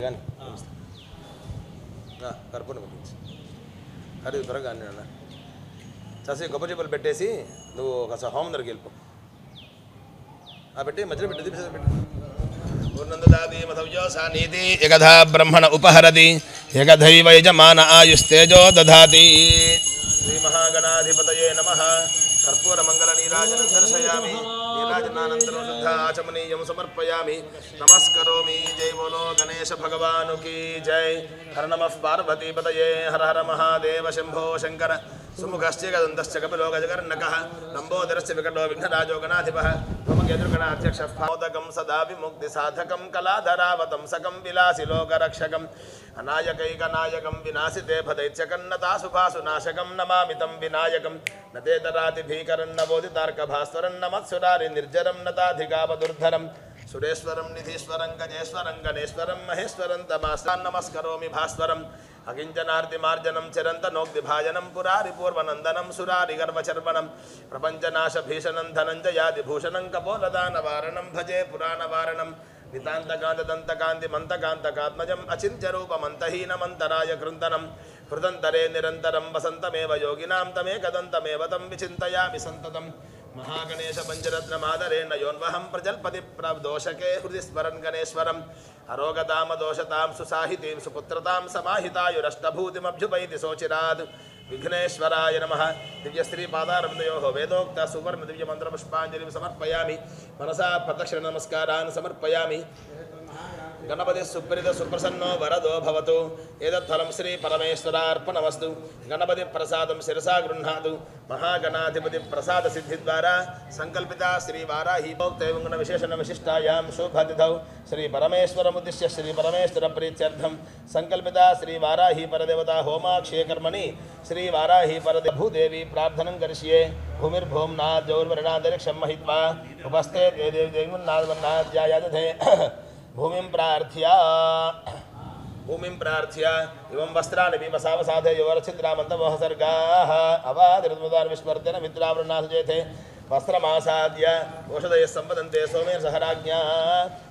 కానీ కర్పూరం పెట్టించి అది త్వరగా అన్నీ అన్న చసి కొబ్బరి చెప్పలు పెట్టేసి నువ్వు ఒక హోమం దగ్గరికి వెళ్ళిపో పెట్టి మధ్యలో పెట్టి పెట్టి పూర్ణందదాతి ఏకధా బ్రహ్మణ ఉపహరతి ఏకధైవ యజమాన ఆయుస్తేజో దధాతి శ్రీ మహాగణాధిపతయే నమః కర్పూర మంగళ నీరాజనం దర్శయామి నీరాజనానంతరం శుద్ధ ఆచమనీయం సమర్పయామి నమస్కరోమి జై బోలో గణేశ భగవానుకి జై హర నమః పార్వతీపతయే హర హర మహాదేవ శంభో శంకర సుముఖశ్చ గదంతశ్చ కపిలో గజకర్ణకః లంబోదరశ్చ వికటో విఘ్నరాజో గణాధిపః త్వమకేతుర్గణాధ్యక్షः మోదకం సదా విముక్తి సాధకం కళాధరావతం సకం విలాసి లోకరక్షకం అనాయకైకనాయకం వినాశితే భదైత్యకన్నతాసుభాసునాశకం నమామితం వినాయకం నతేతరాతి భీకరం నవోదితార్కభాస్వరం నమత్సురారి నిర్జరం నతాధికాపదుర్ధరం సురేశ్వరం నిధీశ్వరం గజేశ్వరం గణేశ్వరం మహేశ్వరం తమాస్తాన్ నమస్కరోమి భాస్వరం అకించనార్తిమార్జనం చిరంతనోక్తిభాజనం పురారి పూర్వనందనం సురారి గర్వచర్వణం ప్రపంచనాశభీషణం ధనంజయాదిభూషణం కపోలదానవారణం భజే పురాణవారణం నితాంతకాంతదంతకాంతి మంతకాంతకాత్మజం అచింత్యరూపమంతహీనమంతరాయ కృంతనం హృదంతరే నిరంతరం వసంతమేవ యోగినాం తమేకదంతమేవ తం విచింతయామి సంతతం మహాగణేశ పంచరత్నమాదరేణ యోన్వహం ప్రజల్పతి ప్రదోషకే హృది స్మరన్ గణేశ్వరం అరోగతామదోషతాం సుసాహితీం సుపుత్రతాం సమాహితాయురష్టభూతిమభ్యుపైతి శోచిరాద్ విఘ్నేశ్వరాయ నమః దివ్యశ్రీపాదారవిందయోః వేదోక్త సువర్ణ దివ్యమంత్రపుష్పాంజలిం సమర్పయామి మనసా ప్రదక్షిణ నమస్కారాన్ సమర్పయామి గణపతి సుప్రీత సుప్రసన్నో వరదో భవతు ఏదత్ఫలం శ్రీ పరమేశ్వరార్పణమస్తు గణపతి ప్రసాదం శిరసా గృహ్ణాతు మహాగణాధిపతి ప్రసాద సిద్ధి ద్వారా సంకల్పిత శ్రీ వారాహి భోక్తైవంగుణ విశేషణ విశిష్టాయాం శుభతిథౌ శ్రీ పరమేశ్వరముద్దిశ్య శ్రీ పరమేశ్వర ప్రీత్యర్థం సంకల్పిత శ్రీ వారాహి పరదేవత హోమాక్షే కర్మణి శ్రీ వారాహి పరదే భూదేవి ప్రార్థనం కరిష్యే భూమిర్భూమ్నాద్యౌర్వర్ణాదరిక్షం మహిత్వా ఉపస్థే దేవి దేవిన్నాద్వన్నాధ్యాయాదధే భూమిం ప్రార్థ్య ఇవం వస్త్రాన్ని వివసావసాధే యువరచిద్రామంతమోహసర్గాః అవాదిరద్ముదాన్ విస్మర్తన మిత్రావృణాసజేతే వస్త్రమాసాద్య ఓషధయ సంపదంతే సోమేర్ సహరాజ్ఞా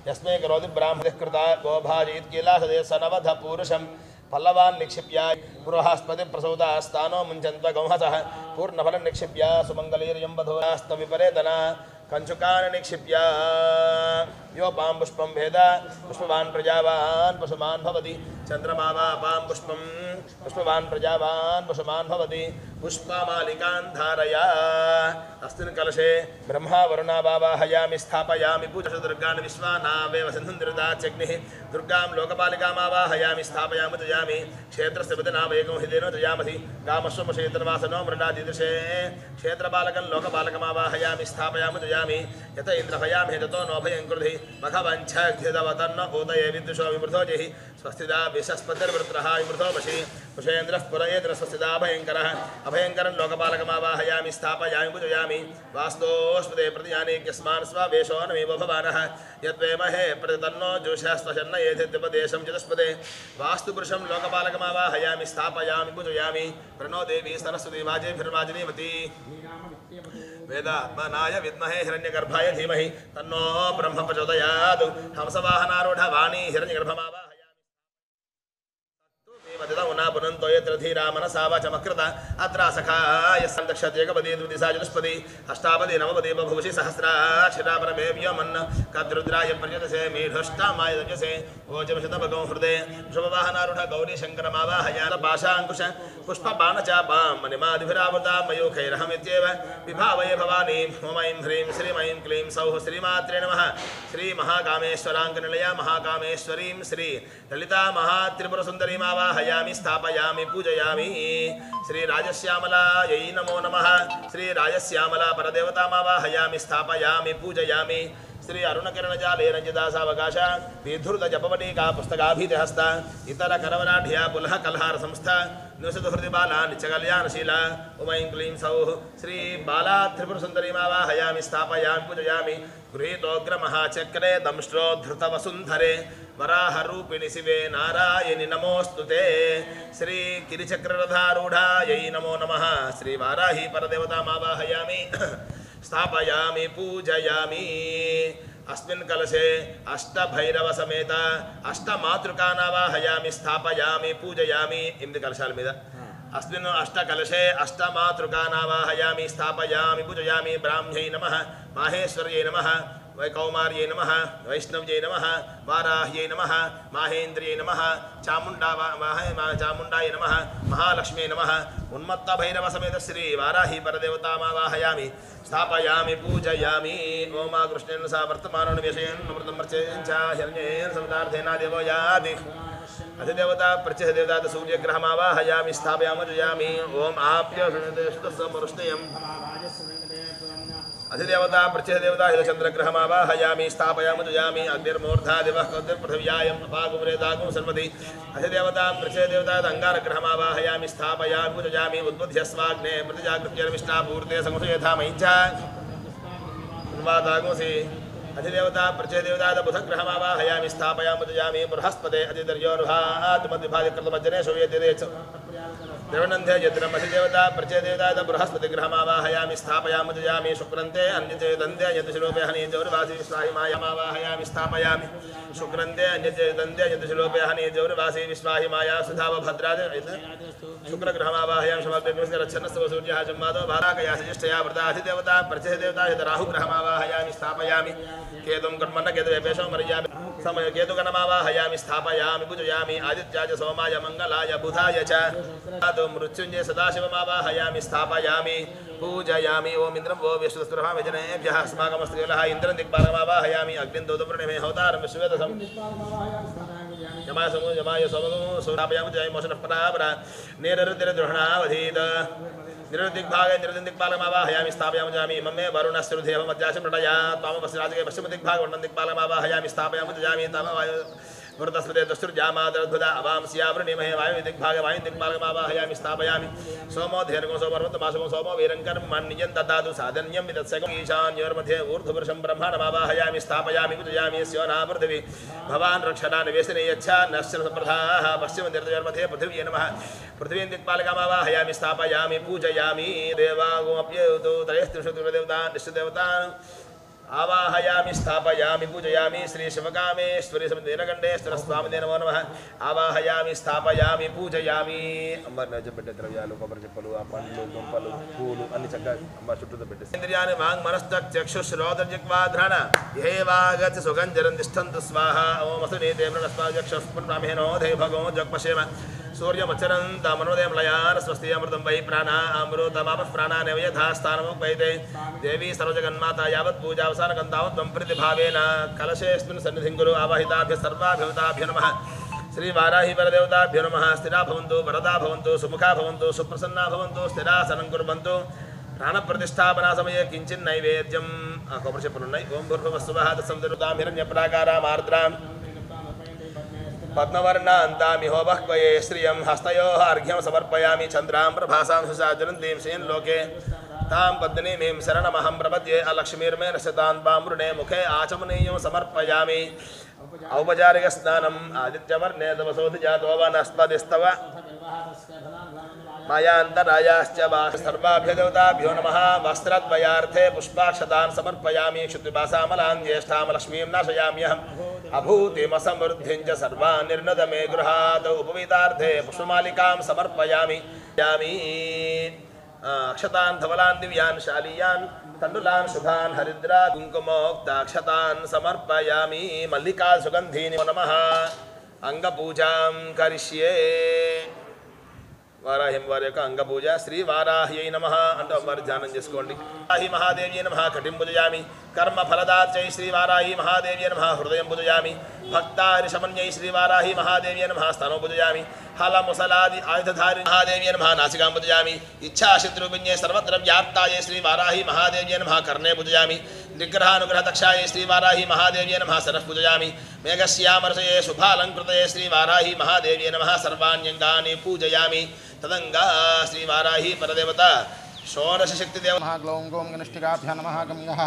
యస్మే కరోతి బ్రాహ్మణః కృతా గోభాజీత్ కైలాసదే సనవధ పూరుషం పల్లవాన్ నిక్షిప్య పురోహాస్పతి ప్రసౌతాస్తానో ముంచంత గంహసః పూర్ణఫలం నిక్షిప్య సుమంగళీర్యం వధూరాస్త విపరేతన కంచుకాన్ని నిక్షిప్య యోపాం పుష్పం భేద పుష్పవాన్ ప్రజావాన్ పశుమాన్ భవతి చంద్రమా వాపాం పుష్పం పుష్పవాన్ ప్రజావాన్ పశుమాన్ భవతి పుష్పమాలికాన్ ధారయా అస్మిన్ కలశే బ్రహ్మా వరుణా వావాహయామి స్థాపయామి పూజసు దుర్గాన్ విశ్వానావేవ సింధుంద్రదాచగ్నిః దుర్గాం లోకపాలికామావాహయామి స్థాపయామి తుయామి క్షేత్రస్య పదనావేగం హిదేనో తుయామసి కామస్వమ క్షేత్రవాసనో మృడాదిదృశే క్షేత్రపాలకం లోకపాలకమావాహయామి స్థాపయామి తుయామి యత ఇంద్రభయామి తతో నోభయం కృధి మఖవంఛాగ్ధిదవతన్న ఉదయ విద్యుషో విమృతో జహి స్వస్తిదా విశస్పతిర్వృత్రః విమృతో వశి కుశేంద్రః పురయేంద్ర స్వస్తిదా భయంకరః అభయంకరం లోకపాలకమావాహయామి స్థాపయామి పూజయామి వాస్తోస్పదే ప్రతిజానేక్యస్మాన్ స్వావేశో నమేవ భవానః యద్వేమహే ప్రతితన్నో జుషస్తశన్న ఏధిత్యుపదేశం చతుష్పదే వాస్తుపురుషం లోకపాలకమావాహయామి స్థాపయామి పూజయామి ప్రణో దేవి సరస్వతి వాజేభిర్వాజినీవతి వేదాత్మనాయ విద్మహే హిరణ్యగర్భాయ ధీమహి తన్నో బ్రహ్మ ప్రచోదయాత్ హంసవాహనారూఢ వాణీ హిరణ్యగర్భమావాహయామి పునంతో యత్ర ధీరా మనసా వాచమకృత అత్ర సఖాయ సందక్షత్యేకపదే ద్విదిశా చతుష్పది అష్టాపది నవపది బభూషి సహస్రాక్షరాపరమే వ్యోమన్న కద్రుద్రాయ ప్రజతసే మీఢష్టామాయ దజసే ఓజమశతభగం హృదే వృషభవాహనారూఢ గౌరీ శంకరమావాహయాన పాశాంకుశ పుష్పబాణచాపాం మణిమాదిభిరావృతా మయూఖైరహమిత్యేవ విభావయే భవానీ ఓమైం హ్రీం శ్రీమైం క్లీం సౌః శ్రీమాత్రే నమః శ్రీ మహాకామేశ్వరాంకనిలయ మహాకామేశ్వరీం శ్రీ లలితా మహాత్రిపురసుందరీమావాహయామి స్థాపయామి పూజయామి శ్రీ రాజశ్యామలాయై నమో నమః శ్రీ రాజశ్యామలా పరదేవతామావాహయామి స్థాపయామి పూజయామి శ్రీ అరుణకిరణజాలే రంజిదాసావకాశ విధృత జపవటీకా పుస్తకాభీతిహస్త ఇతర కరవరాఢ్య పులహ కల్హార సంస్థ నివసతు హృది బాలా నిత్యకళ్యాణశీల ఉమైం క్లీం సౌః శ్రీ బాలా త్రిపురసుందరీమావాహయామి స్థాపయామి పూజయామి గృహీతోగ్రమహాచక్రే దంష్ట్రోద్ధృతవసుంధరే వరాహరూపిణి శివే నారాయణి నమోస్తుతే శ్రీ కిరిచక్రరథారూఢాయై నమో నమః శ్రీ వారాహి పరదేవతామావాహయామి స్థాపయామి పూజయామి अस्मिन् कलशे अष्टभैरव समेत अष्टमातृकानावाहयामि स्थापयामि पूजयामि इम्दि कलशाल मीद अस्मिन् अष्टकलशे अष्टमातृकानावाहयामि स्थापयामि पूजयामि ब्राह्म्यै नमः माहेश्वर्यै नमः वैकौमार्यै नमः वैष्णव्यै नमः वाराह्यै नमः माहेन्द्र्यै नमः चामुण्डाय नमः महालक्ष्म्यै नमः उन्मत्तभैरव समेत श्री वाराही परदेवतामावाहयामि स्थापयामि पूजयामि ओम कृष्णेन सा वर्तमानो निवेशयन् अमृतं मर्चयन् च हिरण्येन समतार्थेन देवो याति अधिदेवता प्रत्यहदेवता सूर्यग्रहमावाहयामि स्थापयामि पूजयामि ओम आप्य शुद्धसमरुष्णयम् अधिदेवता प्रत्यहदेवता हिलचन्द्रग्रहमावाहयामि स्थापयामि पूजयामि अग्निर्मूर्धा दिवः कौतिर्पृथिव्यायम् अपागुमरेदागुं सर्वति अधिदेवता प्रत्यहदेवता अङ्गारग्रहमावाहयामि स्थापयामि पूजयामि उद्बुध्यस्वाग्ने प्रतिजागृत्यर्विष्टापूर्ते संशयथा मयिञ्च उन्वादागुंसि अधिदेवता प्रत्यहदेवता बुधग्रहमावाहयामि स्थापयामि पूजयामि बृहस्पते अधिदर्योरुहात् मध्यभागे कृतमज्जने शोयते द्रवनन्धे यत्रम् अधिदेवता प्रत्ययदेवता बृहस्पतिग्रहमावाहयामि स्थापयामि पूजयामि शुक्रन्ते अन्यचेदन्ते यदुशिलोपे हनीजौर्वासी विश्वाहि मायामावाहयामि स्थापयामि शुक्रन्ते अन्यचेदन्ते यदुशिलोपे हनीजौर्वासी विश्वाहि माया सुधाव भद्राज शुक्रग्रहमावाहयामि शमग्निर्मिस्य रच्छन्नस्तव सूर्यः जन्मादो भाराकया सजिष्ठया व्रता अधिदेवता प्रत्ययदेवता राहुग्रहमावाहयामि स्थापयामि केतुं कर्मण्य केतुवेपेशो मर्यामि समय केतुगणमावाहयामि स्थापयामि पूजयामि आदित्याय सोमाय मङ्गलाय बुधाय च मृत्युंजय सदाशिवमावाहयामि स्थापयामि पूजयामि ओम इंद्रं वो विश्वस्तुरः विजनेभ्यः अस्माकमस्त्रियलः इन्द्रं दिक्पालकमावाहयामि अग्निं दोदप्रणेमे होतारं विश्वेदसं यमाय सोमगो सोनापयामि जय मोशनः परापरा नेररुद्रद्रोहणावधीत निरदिग्भागे निरदिग्पालकमावाहयामि स्थापयामि जामि ममे वरुणस्रुधेव मध्याशं प्रटया त्वामपस्राजके पश्चिमदिग्भागे वर्णदिग्पालकमावाहयामि स्थापयामि जामि तमवाय वृतस्पते दस्तुर्जामादद्भुता अवांस्यावृणिमहे वायुदिग्भागे वायुदिग्पालकमावाहयामि स्थापयामि सोमो धेर्गो सोमर्वतमासो सोमो वीरङ्कर्मण्यं ददातु साधन्यं विदत्सकम् ईशान्योर्मध्ये ऊर्ध्वपुरुषं ब्रह्माणमावाहयामि स्थापयामि पूजयामि स्योना पृथिवी भवान् रक्षणा निवेशने यच्छा नश्चन सम्प्रदाः पश्चिमतीर्थयोर्मध्ये पृथिव्यै नमः पृथिवीं दिक्पालकमावाहयामि स्थापयामि पूजयामि देवागोऽप्येतु त्रयस्त्रिंशत्देवता निश्चदेवता आवाहयामि स्थापयामि पूजयामि श्री शिवकामेश्वरी समितिरगण्डेश्वर स्वामिने नमो नमः आवाहयामि स्थापयामि पूजयामि अंबर नजर పెట్టే ద్రవ్యాలు కొబ్బరి చిప్పలు ఆ పండ్లు దుంపలు పూలు అన్ని చక్కగా అంబర్ చుట్టూ పెట్టేసి ఇంద్రియాని వాంగ్ మనస్తక్ చక్షుశ్రోత్రజిహ్వాఘ్రాణ ఏవాగత సుగంధరం తిష్టంతు స్వాహా ఓం అసునీతే బ్రహ్మస్వాచక్షుష్పుర్బ్రాహ్మణో దే భగో జగ్పశేమ सूर्यमचरन्त मनोदयं लयान् स्वस्ति अमृतं वै प्राणा अमृतमापः प्राणानेव यथा स्थानमुपैते देवी सर्वजगन्माता यावत् पूजावसानकं तावत् त्वं प्रतिभावेन कलशेऽस्मिन् सन्निधिं कुरु आवाहिताभ्यः सर्वाभ्यवताभ्यो नमः श्री वाराही परदेवताभ्यो नमः स्थिरा भवन्तु वरदा भवन्तु सुमुखा भवन्तु सुप्रसन्ना भवन्तु स्थिरासनं कुर्वन्तु प्राणप्रतिष्ठापना समये किञ्चिन् नैवेद्यं कोपरिचपनुन्नै ओं भूर्भुवस्सुवः तत्सवितुर्वरेण्यं हिरण्यप्राकारामार्द्रां पद्मवर्णान्तामिहोबह्वये श्रियं हस्तयोः अर्घ्यं समर्पयामि चन्द्रां प्रभासां सुसाज्वलन्तीं श्रीन्लोके तां पद्मिनीं शरणमहं प्रपद्ये अलक्ष्मीर्मे नश्यतान् पामृणे मुखे आचमनीयं समर्पयामि औपचारिकस्नानम् आदित्यवर्णे तपसोऽधिजातो वनस्पतिस्तव मायान्तरायाश्च सर्वाभ्यो देवताभ्यो नमः वस्त्रद्वयार्थे पुष्पाक्षतान् समर्पयामि क्षुत्पिपासामलान् ज्येष्ठामलक्ष्मीं नाशयाम्यहम् अभूतिमसमृद्धिं च सर्वान् निर्णद मे गृहात् उपवीतार्थे पुष्पमालिकां समर्पयामि अक्षतान् धवलान् दिव्यान् शालीयान् तण्डुलान् शुभान् हरिद्रा कुङ्कुमोक्ताक्षतान् समर्पयामि मल्लिका सुगन्धीनि नमः अंगपूजां करिष्ये वाराहिं वाరి యొక్క అంగ పూజ శ్రీ వారాహ్యై నమః అంటూ అమ్మవారి ధ్యానం చేసుకోండి. వారాహి మహాదేవ్యై నమః కటిం పూజయామి कर्म फलदात्यै श्री वाराही महादेव्यै नमः हृदयं पूजयामि भक्तारि शमन्यै श्री वाराही महादेव्यै नमः स्तनौ पूजयामि हलमुसलादि आयुधधारि महादेव्यै नमः नासिकां पूजयामि इच्छाशत्रुविन्ये सर्वत्र व्याप्तायै श्री वाराही महादेव्यै नमः कर्णे पूजयामि निग्रहानुग्रहदक्षायै श्री वाराही महादेव्यै नमः सरः पूजयामि मेघश्यामर्षये शुभालङ्कृतये श्री वाराही महादेव्यै नमः सर्वाण्यङ्गानि पूजयामि तदङ्गा श्री वाराही परदेवता षोडशशक्तिदेव नमः ग्लौं गौं गणिष्ठिकाभ्यः नमः गङ्गः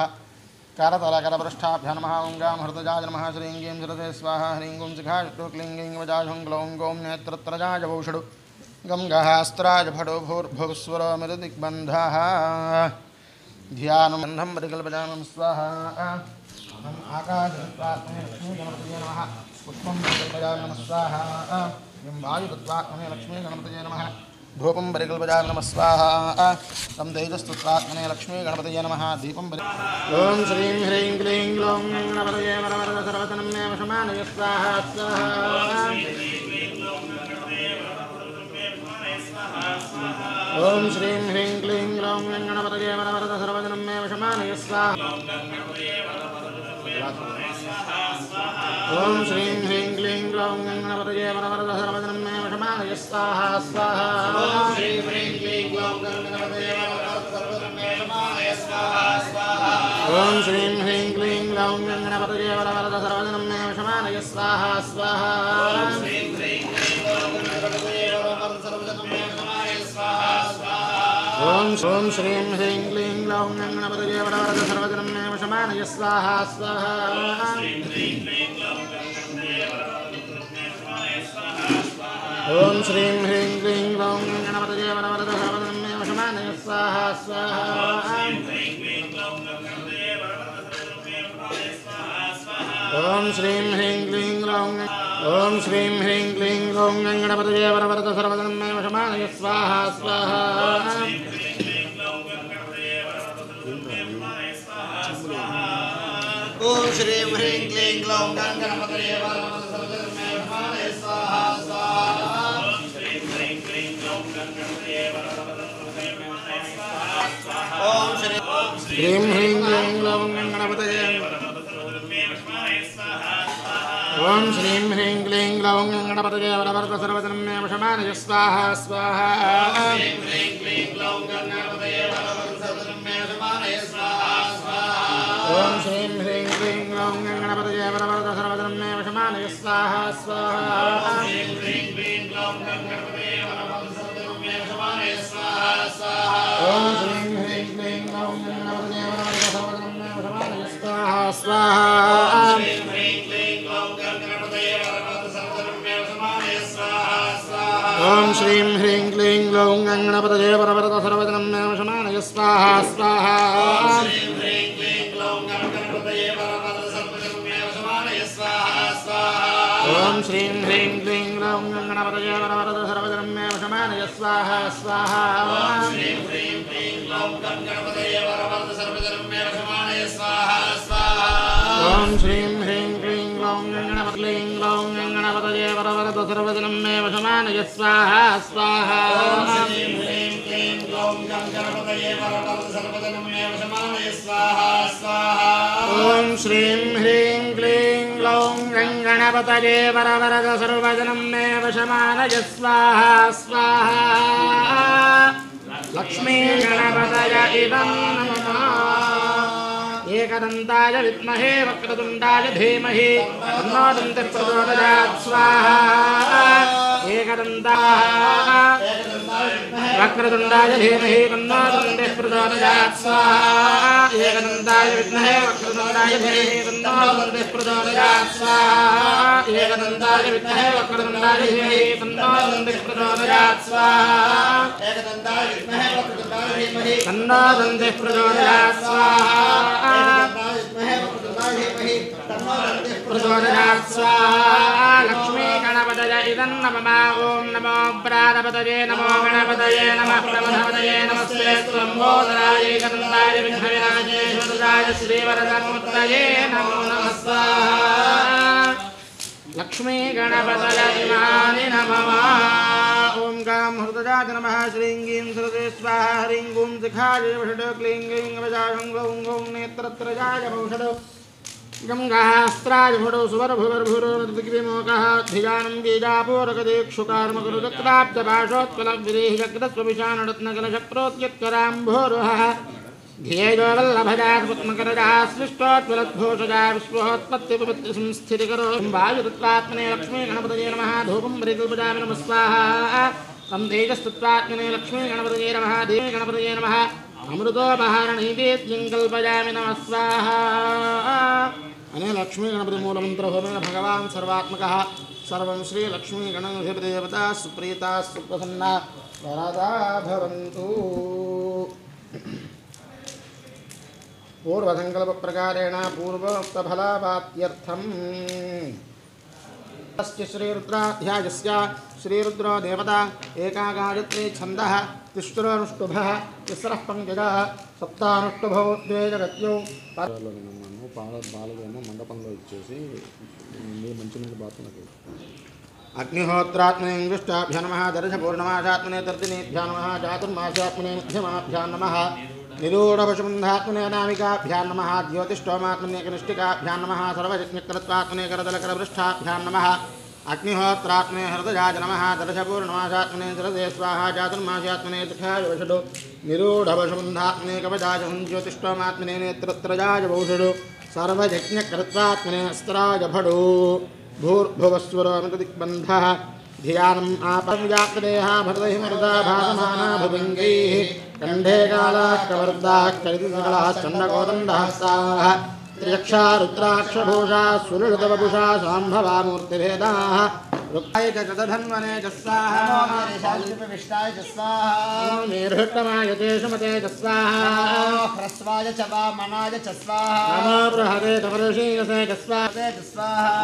करतलकरपृष्ठाभ्यः नमः ॐ गां हृदजाय नमः श्रीं गीं जलते स्वाहा ह्रीं गुं शिखाय क्लीं गीं वजाझं ग्लौं गौं नेत्रत्रजाय वौषडु गङ्गः अस्त्राय भटो भूर्भुवस्वरमिरदिग्बन्धः ध्यानं बन्धं परिकल्पयामं स्वाहा आकाशत्वात्मने लक्ष्मी गणपतये नमः पुष्पं परिकल्पयामि नमः स्वाहा यं वायुतत्वात्मने लक्ष्मी गणपतये नमः धूपं परिकल्पयामि नमः स्वाहा तं तेजस्तत्वात्मने लक्ष्मी गणपतये नमः दीपं ॐ श्रीं ह्रीं क्लीं ग्लौं गणपतये वरवरद सर्वतनं मे वशमानय स्वाहा स्वाहा ॐ श्रीं ह्रीं क्लीं ग्लौं गणपतये वरवरद सर्वतनं मे वशमानय स्वाहा ॐ श्रीं ह्रीं क्लीं ग्लौं गणपतये वरवरद सर्वजनं मे वशमानय स्वाहा स्वाहा ॐ श्रीं ह्रीं क्लीं ग्लौं गणपतये वरवरद सर्वजनं मे वशमानय स्वाहा स्वाहा ॐ श्रीं ह्रीं क्लीं ग्लौं गणपतये वरवरद सर्वजनं मे वशमानय स्वाहा स्वाहा ॐ श्रीं ह्रीं क्लीं ग्लौं गणपतये वरवरद सर्वजनं मे वशमानय स्वाहा स्वाहा ॐ श्रीं ह्रीं क्लीं ग्लौं गणपतये वरवरद सर्वजनं मे वशमानय स्वाहा स्वाहा ॐ श्रीं ह्रीं क्लीं ग्लौं गणपतये वरवरद सर्वजनं मे वशमानय स्वाहा स्वाहा ॐ श्रीं ह्रीं क्लीं ग्लौं ॐ श्रीं ह्रीं क्लीं ग्लौं गणपतये वरवरद सर्वजनं मे वशमानय स्वाहा स्वाहा ॐ श्रीं ह्रीं क्लीं ग्लौं गणपतये वरवरद सर्वजनं मे वशमानय स्वाहा स्वाहा ॐ श्रीं ह्रीं क्लीं ग्लौं गणपतये ॐ श्रीं ह्रीं क्लीं ग्लौं गणपतये वरवरद सर्वजनं मे वशमानय स्वाहा स्वाहा ॐ श्रीं ह्रीं क्लीं ग्लौं गणपतये वरवरद सर्वजनं मे वशमानय स्वाहा स्वाहा ॐ श्रीं ह्रीं क्लीं ग्लौं गणपतये वरवरद सर्वजनं मे वशमानय स्वाहा स्वाहा ॐ श्रीं ह्रीं क्लीं ग्लौं गणपतये वरवरद सर्वजनं मे वशमानय स्वाहा स्वाहा ॐ श्रीं ह्रीं क्लीं ग्लौं गणपतये वरवरद सर्वजनं मे वशमानय स्वाहा स्वाहा ॐ श्रीं ह्रीं क्लीं ग्लौं गणपतये वरवरद सर्वजनं मे वशमानय स्वाहा स्वाहा ॐ श्रीं ह्रीं क्लीं ग्लौं गणपतये वरवरद सर्वजनं मे वशमानय स्वाहा स्वाहा ॐ श्रीं ह्रीं क्लीं ग्लौं गणपतये वरवरद सर्वजनं मे वशमानय स्वाहा स्वाहा ॐ श्रीं ह्रीं क्लीं ग्लौं गणपतये वरवरद सर्वजनं मे वशमानय स्वाहा स्वाहा ॐ श्रीं ह्रीं क्लीं ग्लौं गणपतये वरवरद सर्वजनं मे वशमानय स्वाहा स्वाहा ॐ श्रीं ह्रीं क्लीं ग्लौं गणपतये वरवरद सर्वजनं मे वशमानय स्वाहा स्वाहा ॐ श्रीं ह्रीं क्लीं ग्लौं गणपतये वरवरद सर्वजनं मे वशमानय स्वाहा स्वाहा ॐ श्रीं ह्रीं क्लीं ग्लौं गणपतये वरवरद सर्वजनं मे वशमानय स्वाहा स्वाहा लक्ष्मी गणपतय इदं नमः एकदन्ताय विद्महे वक्रतुण्डाय धीमहि तन्नो दन्तिः प्रचोदयात् स्वाहा वक्रतुण्डाय धीमहि तन्नो दन्तिः प्रचोदयात् स्वाहा एकदन्ताय विद्महे वक्रतुण्डाय धीमहि तन्नो दन्तिः प्रचोदयात् स्वाहा एकदन्ताय विद्महे वक्रतुण्डाय धीमहि तन्नो दन्तिः प्रचोदयात् स्वाहा एकदन्ताय विद्महे वक्रतुण्डाय धीमहि तन्नो दन्तिः प्रचोदयात् स्वाहा प्रचोदयात् स्वाहा लक्ष्मी गणपतये इदं नमः ॐ नमो प्राणपतये नमो गणपतये नमः प्रमथपतये नमस्ते त्वम्बोदराय एकदन्ताय विघ्नविनाशेश्वराय श्रीवरदमूर्तये नमो नमः स्वाहा लक्ष्मी गणपतये इमानि नमः ॐ गां हृदयाय नमः श्रीं गीं श्रुते स्वाहा ह्रीं गुं शिखाय वषट् क्लीं ग्लीं वजायं ग्लौं गौं नेत्रत्रयाय वौषट् गंगास्त्राय भुडो सुवर्भुवर्भुरो निर्विमोकः धियानं बीजापूरकदीक्षुकार्मकुरुदक्राब्जभाषोत्कलविदेहि जग्रस्वविशानरत्नकलशक्रोत्यत्कराम्भोरुहः ध्येयो वल्लभजात्मकरजाः सृष्टोत्वलद्घोषजा विश्वोत्पत्तिपत्तिसंस्थितिकरो वायुतत्त्वात्मने लक्ष्मी गणपतये नमः धूपं परिकल्पयामि नमः स्वाहा तं तेजस्तत्त्वात्मने लक्ष्मी गणपतये नमः देवी गणपतये नमः अमृतोपहारणीवेद्यं कल्पयामि नमः स्वाहा अने लक्ष्मी गणपति मूलमंत्र होमेन भगवान सर्वात्मकः सर्वं श्री लक्ष्मी गणपति देवता सुप्रीता सुप्रसन्ना वरदा भवन्तु पूर्वसङ्कल्पप्रकारेण पूर्वोक्तफलावाप्त्यर्थम् श्रीरुद्राध्यायस्य श्रीरुद्रो देवता एका गायत्री छन्दः तिष्ठुरनुष्टुभः तिस्रः पङ्कजः सप्तानुष्टुभौ द्वे जगत्यो బాలదేమో మండపంలో ఇచ్చేసి మీ మంచినీళ్ళు బాత్రూమ్కి अग्निहोत्रात्मने इंगुष्टाभ्यां नमः दर्शपूर्णमासात्मने तर्जनीभ्यां नमः चातुर्मास्यात्मने मध्यमाभ्यां नमः निरूढपशुबन्धात्मने अनामिकाभ्यां नमः ज्योतिष्ठोमात्मने कनिष्ठिकाभ्यां नमः सर्वयज्ञकृत्वात्मने करदलकरपृष्ठाभ्यां नमः अग्निहोत्रात्मने हृदयाज नमः दर्शपूर्णमासात्मने जलदे स्वाहा चातुर्मास्यात्मने तथावषडो निरूढपशुबन्धात्मने कवचाजहं ज्योतिष्ठोमात्मने नेत्रत्रयाज वौषडो सर्वयज्ञकृत्वात्मने अस्त्राज भडो भूर्भुवस्वरमितदिग्बन्धः धियानम् आपञ्जातदेः भरतहिमरुदा भासमाना भुभङ्गैः कण्ठे कालाः कवर्दाः कलितसकलाः चण्डकोदण्डहस्ताः त्र्यक्षा रुद्राक्षभूषा सुललितवपुषा साम्भवा मूर्तिभेदाः रुक्ताय च चतधन्वने च स्वाहा विष्टाय च स्वाहा मेरुष्टमाय च सुमते च स्वाहा ह्रस्वाय च वामनाय च स्वाहा नमो बृहदे तमरुषीयसे च स्वाहा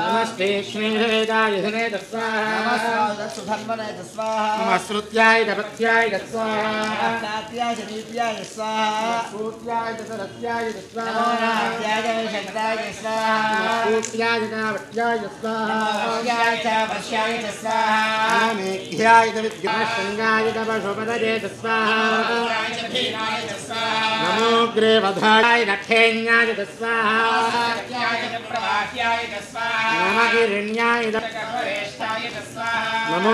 नमस्ते श्रीवेदाय धने च स्वाहा नमस्ते सुधन्वने च स्वाहा नमस्रुत्याय च पत्याय च स्वाहा नात्याय च नीत्याय स्वाहा सूत्याय च सरस्याय च स्वाहा नात्याय च शक्राय च स्वाहा सूत्याय च वट्याय च स्वाहा नात्याय च वश्याय च स्वाहा मेघ्याय च विद्युतशृङ्गाय च पशुपतये च स्वाहा नात्याय च भीनाय च स्वाहा नमो ग्रेवधाय नठेन्याय च स्वाहा नात्याय च प्रवाह्याय च स्वाहा नमः हिरण्याय च कपरेष्ठाय च स्वाहा नमो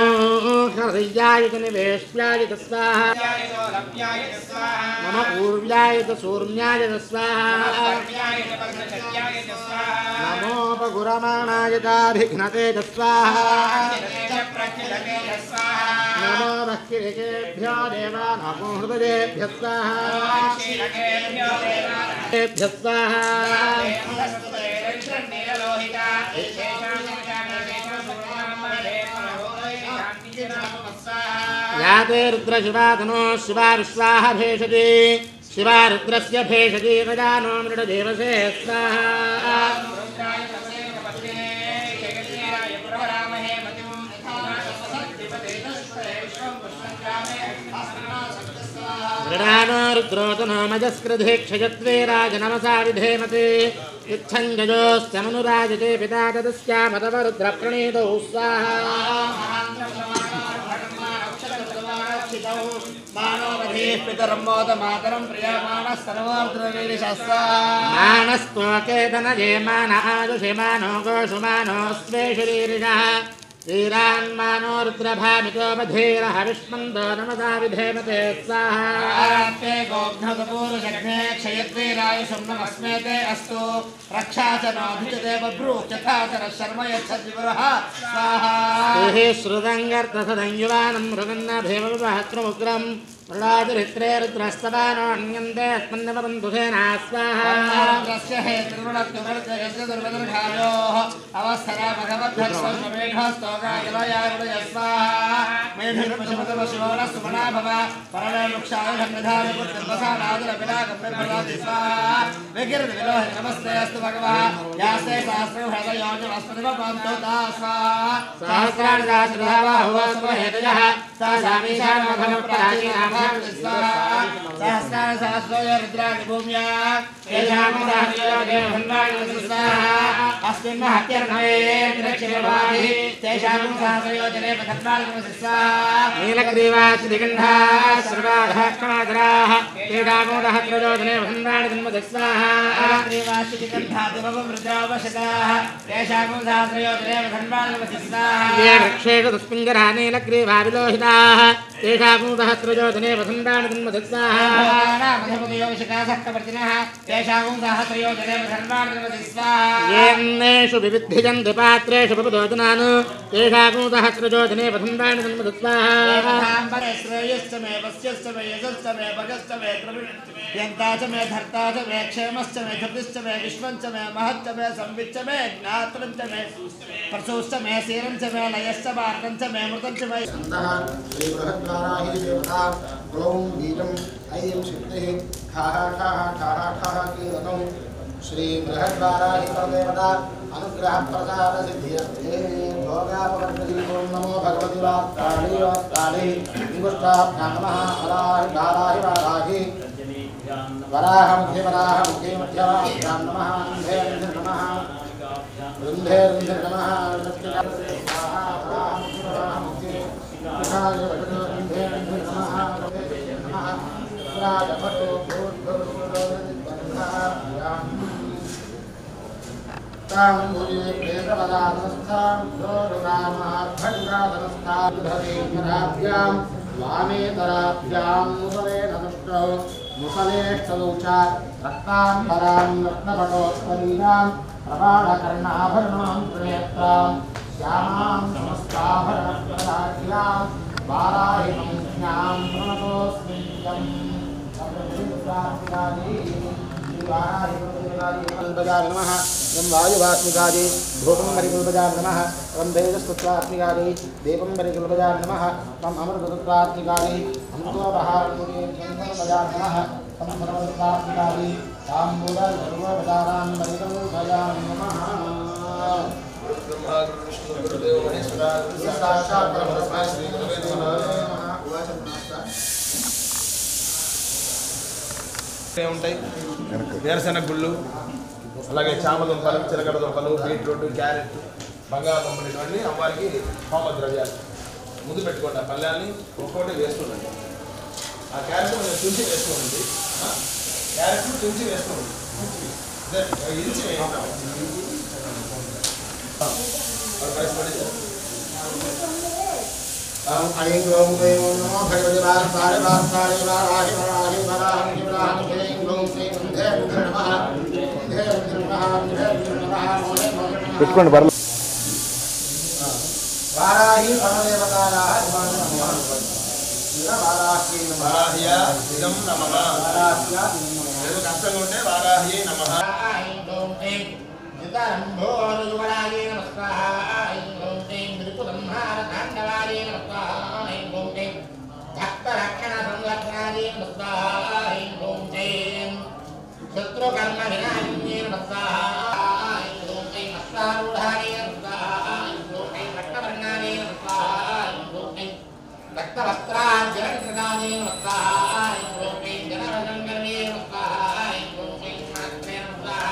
हृदयाय च निवेश्याय च स्वाहा नात्याय च लभ्याय च स्वाहा नमः ऊर्व्याय च सूर्ण्याय च स्वाहा नात्याय च पञ्चत्याय च स्वाहा नमोपगुरमाणाय चाभिघ्नते च स्वाहा प्रख्यते च स्वाहा नमो भक्तिरेकेभ्यो देवानां हृदयेभ्यः स्वाहा शीलकेभ्यो देवाभ्यः स्वाहा या ते रुद्रशिवातनो शिवा विश्वाः भेषति शिवा रुद्रस्य भेषति गजानो मृडदेवसे स्वाहा मृडानो रुद्रोतनो मजस्कृधे क्षयत्वे राजनमसा विधेमते इच्छञ्जयोस्त्यमनुराजते पिता तदस्यामतवरुद्रप्रणीतौ स्वाहा मानस्तोकेतनजे मान आदुषे मानो गोषु मानो स्वेषुरीरिषः वीरान्मानो रुद्रभामितो बधीरः विष्मन्दो नमसा विधेमते स्वाहा गोघ्नपूर्वजघ्ने क्षयद्वीराय सुम्नमस्मेते अस्तु रक्षा च नोऽभिजते बभ्रूक्यथातर शर्म यच्छद्विवरः स्वाहा देहे श्रुतङ्गर्तसदं युवानं मृगन्नभेमविवहक्रमुग्रं मृडादिरित्रे रुद्रस्तवानो अन्यन्ते अस्मन्नवन्तु सेना स्वाहा रस्य हे त्रिगुणत्ववर्तयस्य दुर्वदर्घायोः अवस्थरा भगवद्भक्तमेघस्तोकाजलयारुदय स्वाहा मेधिर्पशुपतपशुवनस्तुमना भव परलवृक्षाय धन्यधारपुत्रप्रसादादुरपिनाकम्यभ्रदादि स्वाहा विकिरद्विलोहि नमस्ते अस्तु भगवः यास्ते सहस्रहृदयोजमस्तुनिव ता स्वाहा सहस्राणि सहस्रधावाहुवस्वहेतयः सा सामीशान्मघमप्राचीनां सहस्राणि सहस्रोय रुद्राणि भूम्या अस्मिन् महत्यर्णवे दक्षिणभागे तेषां सहस्रयोजने पथत्वाल्कमसि स्वाहा नीलग्रीवाश्रिगण्ढा सर्वाधः क्षमाधराः तेषामोदः त्रयोजने वसन्तानि जन्मदि स्वाहा ग्रीवाश्रिगण्ठादिवृद्रावशकाः तेषां सहस्रयोजने पथत्वाल्कमसि स्वाहा ये वृक्षेषु तस्मिञ्जरा नीलग्रीवाविलोहिताः तेषामोदः त्रयोजने वसन्तानि जन्मदि स्वाहा येन्नेषु विविध्यजन्ति पात्रेषु बभूदोजनान् तेषां सहस्रयोजने वसन्तानि जन्मदि स्वाहा यन्ता च मे धर्ता च मे क्षेमश्च मे धृतिश्च मे विश्वञ्च मे महच्च मे संविच्च मे ज्ञात्रञ्च मे प्रसूश्च मे शीरञ्च मे लयश्च वार्तञ्च मे मृतञ्च मे वाराही देवता ग्लौं बीजम् ऐं सिद्धिः खाः खाः खाः खाः कीर्तनं श्री बृहद्वाराही परदेवता अनुग्रह प्रसाद सिद्ध्यर्थे भोगापवर्गदी ओं नमो भगवति वाक्काली वाक्काली निगुष्टाभ्यां नमः वाराही वाराही वराहमुखे मध्यवाभ्यां नमः अन्धे नमः वृन्धे नमः वामेतराभ्यां मुसलेष्टदौचा रत्नाम्बरां रत्नपटोत्तरीणां प्रवाळकर्णाभरणां त्रिनेत्रां श्यामां समस्ताभरणप्रदाढ्यां वाराहिं ज्ञां प्रणतोऽस्मि कुल्बजाय नमः यं वायुवात्मिकायै धूपं परिकुल्बजाय नमः तं तेजस्तत्वात्मिकायै दीपं परिकुल्बजाय नमः तं अमृततत्वात्मिकायै अमृतोपहारकुल्बजाय नमः तं सर्वतत्वात्मिकायै ताम्बूलसर्वपदानां परिकुल्बजाय नमः ब्रह्मा विष्णु गुरुदेव महेश्वरा साक्षात् परब्रह्म श्री गुरुवे नमः ఉంటాయి వేరుశెనగ గుళ్ళు అలాగే చామదుంపలు చిలకడ దుంపలు బీట్రూట్ క్యారెట్ బంగాళదుంపలు ఇవన్నీ అమ్మవారికి హోమ ద్రవ్యాలు ముందు పెట్టుకోండి ఆ పళ్ళాన్ని ఒక్కొక్కటి వేస్తుండండి ఆ క్యారెట్ కొంచెం తుంచి వేసుకోండి క్యారెట్ తుంచి వేసుకోండి ఇంచి వేయండి ऐं ग्लौं ऐं नमो भगवते वासुदेवाय वासुदेवाय वाराहि वराहि वराहि वराहि ऐं ग्लौं ऐं वन्दे नमः वन्दे नमः वन्दे नमः పెట్టుకోండి బర్ల वाराहि परदेवतायाः वाराहि వారాహ్య ఇదం నమః वाराह्या ఏదో కష్టంగా ఉంటే వారాహ్యే నమః ऐं ग्लौं ऐं जिताम्भोरुजुगणाय नमस्कार ऐं ग्लौं ऐं त्रिपुरंहारताण्डवाय नमस्कार ऐं ग्लौं ऐं भक्तरक्षणसंरक्षणाय नमस्कार ऐं ग्लौं ऐं शत्रुकर्मविनाशिन्ये नमस्कार ऐं ग्लौं ऐं अश्वारूढाय नमस्कार ऐं ग्लौं ऐं रक्तवर्णाय नमस्कार ऐं ग्लौं ऐं रक्तवस्त्राज्यलङ्कृताय नमस्कार ऐं ग्लौं ऐं जनवजङ्गर्वे नमस्कार ऐं ग्लौं ऐं महात्मे नमस्कार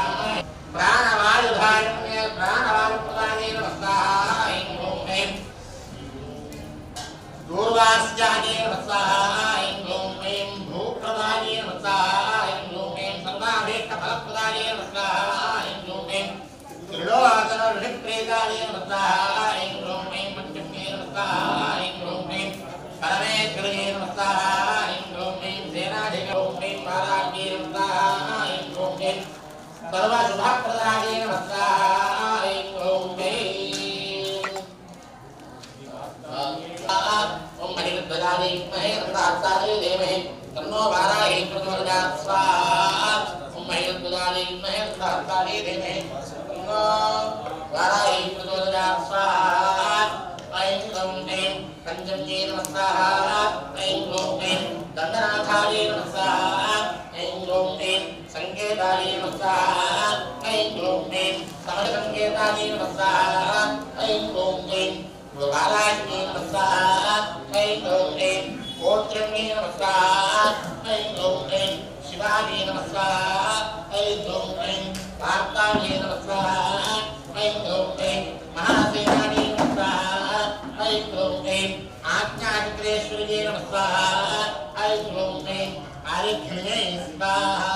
प्राणवायुधारण्य प्राणवायुप्रदाने नमस्कार ऐं ग्लौं ऐं दूर्वास्याय नमस्कार ऐं ग्लौं ऐं भूप्रदाने नमस्कार ऐं ग्लौं ऐं सर्वाभीष्टफलप्रदाने नमस्कार ऐं ग्लौं ऐं त्रिलोचनऋषिप्रेताय नमस्कार ऐं ग्लौं ऐं पञ्चम्ये नमस्कार ऐं ग्लौं ऐं परमेश्वरये नमस्कार ऐं ग्लौं ऐं सेनाधिकौ ऐं वाराह्ये नमस्कार ऐं ग्लौं ऐं सर्वशुभप्रदाय नमस्कार ऐं ग्लौं ऐं ओम मणिध्वजाय विद्महे रक्ताक्षाय धीमहि तन्नो वाराही प्रचोदयात् स्वाहा ओम मणिध्वजाय विद्महे रक्ताक्षाय धीमहि तन्नो वाराही प्रचोदयात् स्वाहा ऐं ग्लौं ऐं पंचम्ये नमस्कार ऐं ग्लौं ऐं दण्डनाथाय नमस्कार ऐं ग्लौं ऐं संकेताय नमस्कार ऐं ग्लौं ऐं समरसंकेताय नमस्कार ऐं ग्लौं ऐं वाराह्ये नमस्कार ऐं ग्लौं ऐं गोत्रम्ये नमस्कार ऐं ग्लौं ऐं शिवाय नमस्कार ऐं ग्लौं ऐं कार्ताये नमस्कार ऐं ग्लौं ऐं महासेनाय नमस्कार ऐं ग्लौं ऐं आज्ञाचक्रेश्वर्ये नमस्कार ऐं ग्लौं ऐं आरिघ्ये स्वाहा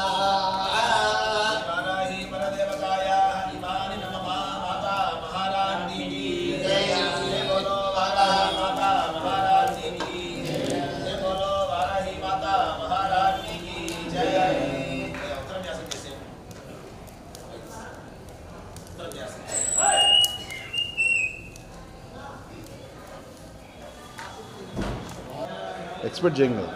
वाराही परदेवतायाः इमानि नमः माता महारानी की जय जय बोलो वाराही माता महारानी की जय बोलो वाराही माता महारानी की जय उत्तरन्यासं कैसे उत्तरन्यासं ఎక్స్పెక్ట్ చేయండి కదా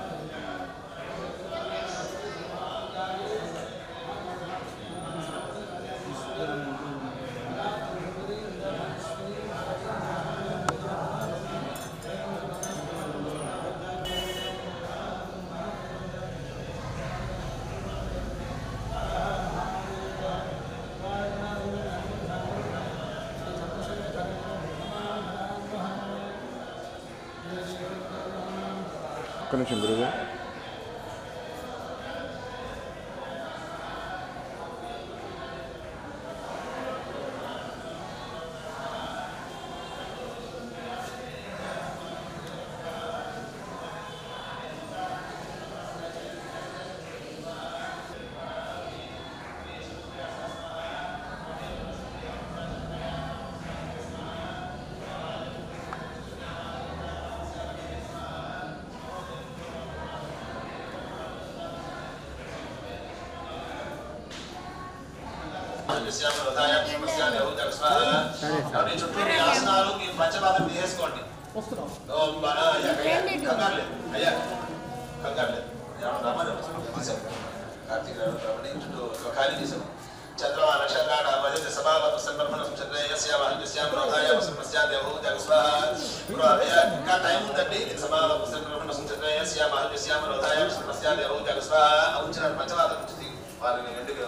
ఒక్క నిమిషం గురువు. చుట్టూ ఆసనాలు మీ పంచపాత్రం తీసేసుకోండి. అయ్యా కంగారు కార్తీక చుట్టూ ఖాళీ తీసాము. చంద్రమా నక్షత్రాణ మధ్య సభావత సంకల్పన ఇంకా టైం ఉందండి. సభావత సంకల్పన ఉంచినారు పంచపాత్రం వారిని ఎందుకు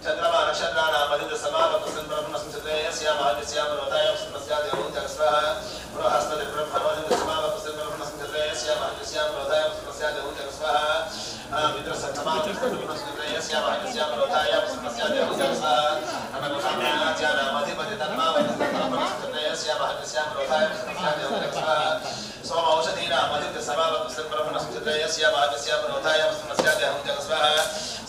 చంద్రమా నక్షత్రాణ మధ్య సభావత సంకల్పన బృహస్పతి బ్రహ్మ మధ్య సభావత సంకల్పన మిత్ర सोम औषधीना मदित सभावत ब्रह्मण संचत्रयस्य महात्मस्य प्रोधाय समस्याद्य जगस्वः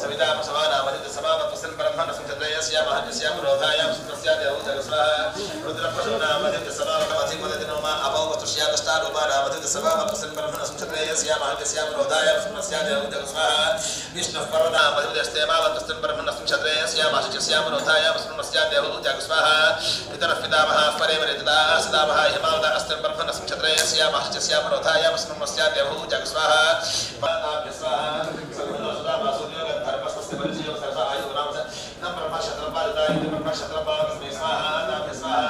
सविता समाना मदित सभावत ब्रह्मण संचत्रयस्य महात्मस्य प्रोधाय समस्याद्य जगस्वः रुद्रप्रसन्ना मदित सभावत अधिपतिनोमा अभवतुष्या दष्टारूपाना मदित सभावत ब्रह्मण संचत्रयस्य महात्मस्य प्रोधाय समस्याद्य जगस्वः विष्णु पर्वता मदित स्तेमावत ब्रह्मण संचत्रयस्य महात्मस्य प्रोधाय समस्याद्य जगस्वः पितर पितामह परेवरिता सदामह हिमावत अस्त्र ब्रह्मण संचत्रयस्य महात्मस्यामरोधाय स्मस्याद्य जगस्वः स्वाहा सर्वो सदा वासुदेव धर्मस्वस्य परिचयो सर्व आयु नाम नम ब्रह्म क्षत्रपालताय ब्रह्म क्षत्रपालस्मै स्वाहा नाम स्वाहा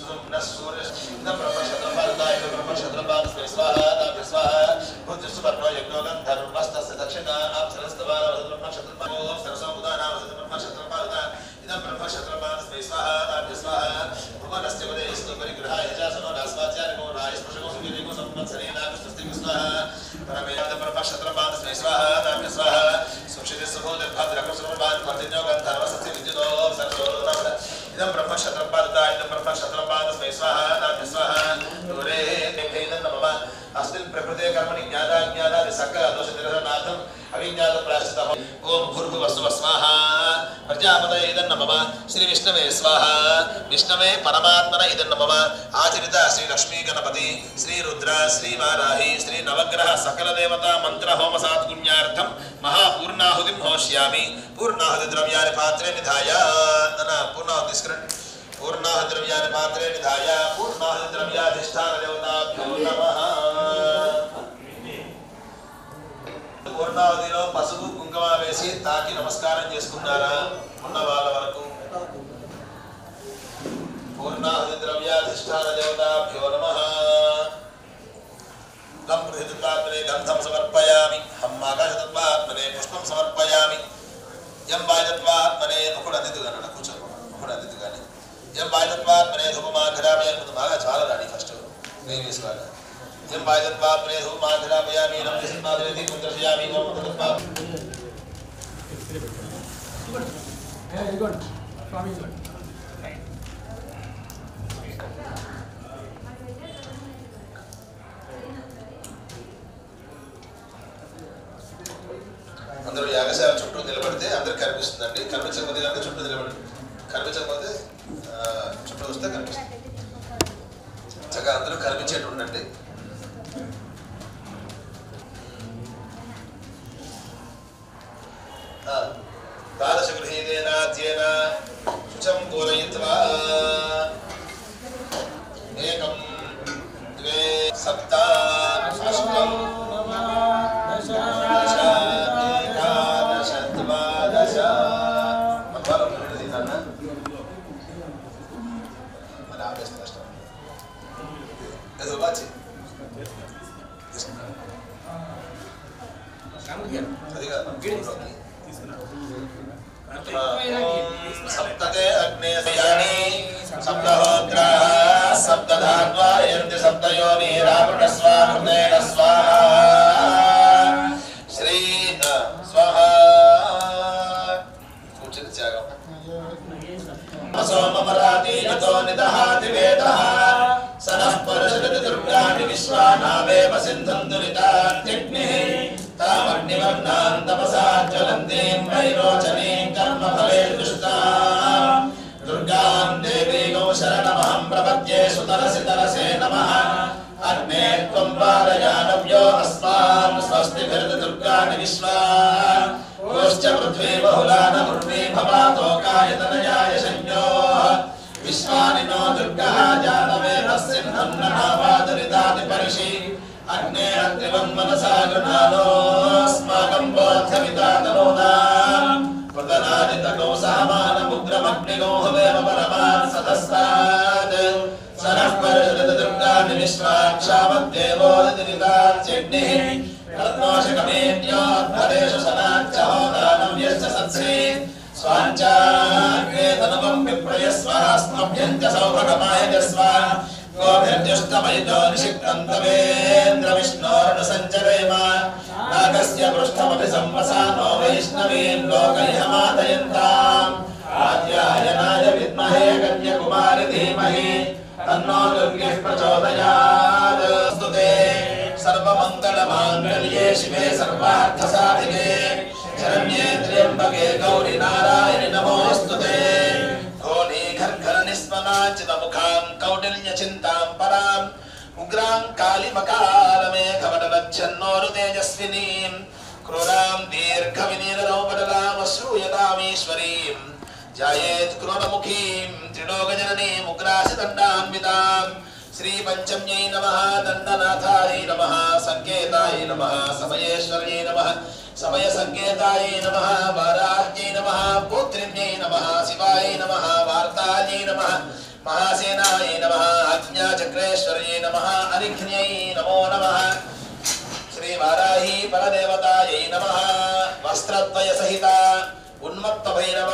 सुमन सूर्य नम ब्रह्म क्षत्रपालताय ब्रह्म क्षत्रपालस्मै स्वाहा नाम स्वाहा बुद्ध सुवर्णो यज्ञो धर्मस्तस्य दक्षिणा अप्सरस्तवार ब्रह्म क्षत्रपालो सरसमुदा नाम ब्रह्म क्षत्रपालता इदं ब्रह्म क्षत्रपालस्मै स्वाहा नाम स्वाहा भुवनस्य वदेस्तु परिग्रहाय जासनो नास्वाचारको नायस्पशको सुगिरिको संवत्सरेणा कृष्णस्ति स्वाहा परमेयाद ब्रह्म क्षत्रपालस्मै स्वाहा नाम स्वाहा सुक्षिते सुभोदर भद्रकसुरपाद भर्तिन्यो गन्धर्वसस्य विद्युतो सरसो नाम इदं ब्रह्म क्षत्रपालता इदं ब्रह्म क्षत्रपालस्मै स्वाहा नाम स्वाहा दूरे देखेन नमः अस्मिन् प्रकृते कर्मणि ज्ञानाज्ञानादि सकल दोषनिरसनाथं अविज्ञात प्रायश्चितः ओम भूर्भुवस्सुः स्वाहा प्रजापतये इदं नमः श्री विष्णवे स्वाहा विष्णवे परमात्मने इदं नमः आचरित श्री लक्ष्मी गणपति श्री रुद्र श्री वाराही श्री नवग्रह सकल देवता मंत्र होम सात्पुण्यार्थं महापूर्णाहुतिं होष्यामि पूर्णाहुति द्रव्यानि पात्रे निधाय नना पूर्णाहुति स्क्रिप्ट पूर्णाहुति द्रव्यानि पात्रे निधाय पूर्णाहुति द्रव्याधिष्ठान देवताभ्यो नमः పూర్ణావధిలో పసుపు కుంకుమ వేసి తాకి నమస్కారం చేసుకున్నారా ఉన్న వాళ్ళ వరకు పూర్ణాహుతి ద్రవ్యాధిష్టాన దేవతాభ్యో నమః లం ప్రతితాత్మనే గంధం సమర్పయామి హం ఆకాశతత్వాత్మనే పుష్పం సమర్పయామి యం వాయుతత్వాత్మనే ఒకడు అతిథిగాన కూర్చో ఒకడు అతిథిగాని యం వాయుతత్వాత్మనే ధూపమాఘరామి బాగా చాలా రాడి ఫస్ట్ దేవేశ్వర यम वायदत्वात् प्रेधु माधरापयामि नम सिद्धादेति कुंद्रयामि नम तत्त्वात् అందరూ యాగశాల చుట్టూ నిలబడితే అందరికి కనిపిస్తుందండి. కనిపించకపోతే కనుక చుట్టూ నిలబడి కనిపించకపోతే చుట్టూ వస్తే కనిపిస్తుంది. చక్కగా అందరూ కనిపించేట్టు ఉండండి. द्वादशगृहीतेनाद्येन शुचं पूरयित्वा एकं द्वे सप्त अष्टौ दश एकादश द्वादश मन्वालं निर्दिताना मला अभ्यास नष्ट एदोबाची अधिका सप्तके अग्नेयानि सप्तहोत्राः सप्तधात्वा यन्ति सप्तयोनिरावृणस्वामृतेन स्वाहा यतो निदहाति वेदः सनः परशरति दुर्गाणि विश्वानावेव सिन्धन्तु नितात्यग्निः तामग्निवर्णां तपसा ज्वलन्तीं वैरोचनीं कर्मफलेषु दुष्टां दुर्गां देवीं शरणमहं प्रपद्ये सुतरसि तरसे नमः अग्ने त्वं पारयानव्यो अस्मान् स्वस्तिभिर्द दुर्गाणि विश्वा ओश्च पृथ्वी बहुलानमुर्वी भवातोकायतनयाय संयोः विश्वानि नो दुर्गः जानवेदस्सिन्धन्ननावादरिताति परिषि अग्ने अग्निवं मनसा गृणालोऽस्माकं बोध्यमितातनोदाम् प्रतनादितकौ सहमानमुग्रमग्निगौ हवेम परमान् सदस्तात् सरः परशरति दुर्गाणि विश्वाक्षामद्देवोदितिरिताच्चिग्निः रत्नोषकमेत्योद्धरेषु सनाच्च होदानं यश्च सत्सि स्वाञ्चाग्ने तनुवं विप्रयस्वः स्मभ्यं च सौभगमायजस्व गोभिर्जुष्टमयितो निषिक्तं तवेन्द्रविष्णोर्नुसञ्चरेम नागस्य पृष्ठमपि सम्वसानो वैष्णवीं लोकैहमादयन्ताम् आद्यायनाय विद्महे कन्याकुमारि धीमहि तन्नो दुर्गः प्रचोदयात् स्तुते सर्वमङ्गलमाङ्गल्ये शिवे सर्वार्थसाधिके शरण्ये त्र्यम्बके गौरि नारायणि नमोऽस्तुते धोनी घर्घर निस्मनाचितमुखां कौटिल्यचिन्तां पराम् उग्रां कालिमकालमेघवटलच्छन्नोरु तेजस्विनीं क्रूरां दीर्घविनीलरौपटलामश्रूयतामीश्वरीं जायेत् क्रोधमुखीं त्रिलोकजननीम् उग्रासिदण्डान्वितां श्रीपञ्चम्यै नमः दण्डनाथायै नमः संकेतायै नमः समयेश्वर्यै नमः समयसंकेतायै नमः वाराह्यै नमः पुत्रिण्यै नमः शिवायै नमः वार्तायै नमः महासेनायै नमः आज्ञाचक्रेश्वर्यै नमः अरिघ्न्यै नमो नमः श्रीवाराही परदेवतायै नमः वस्त्रद्वयसहिता उन्मत्तभैरव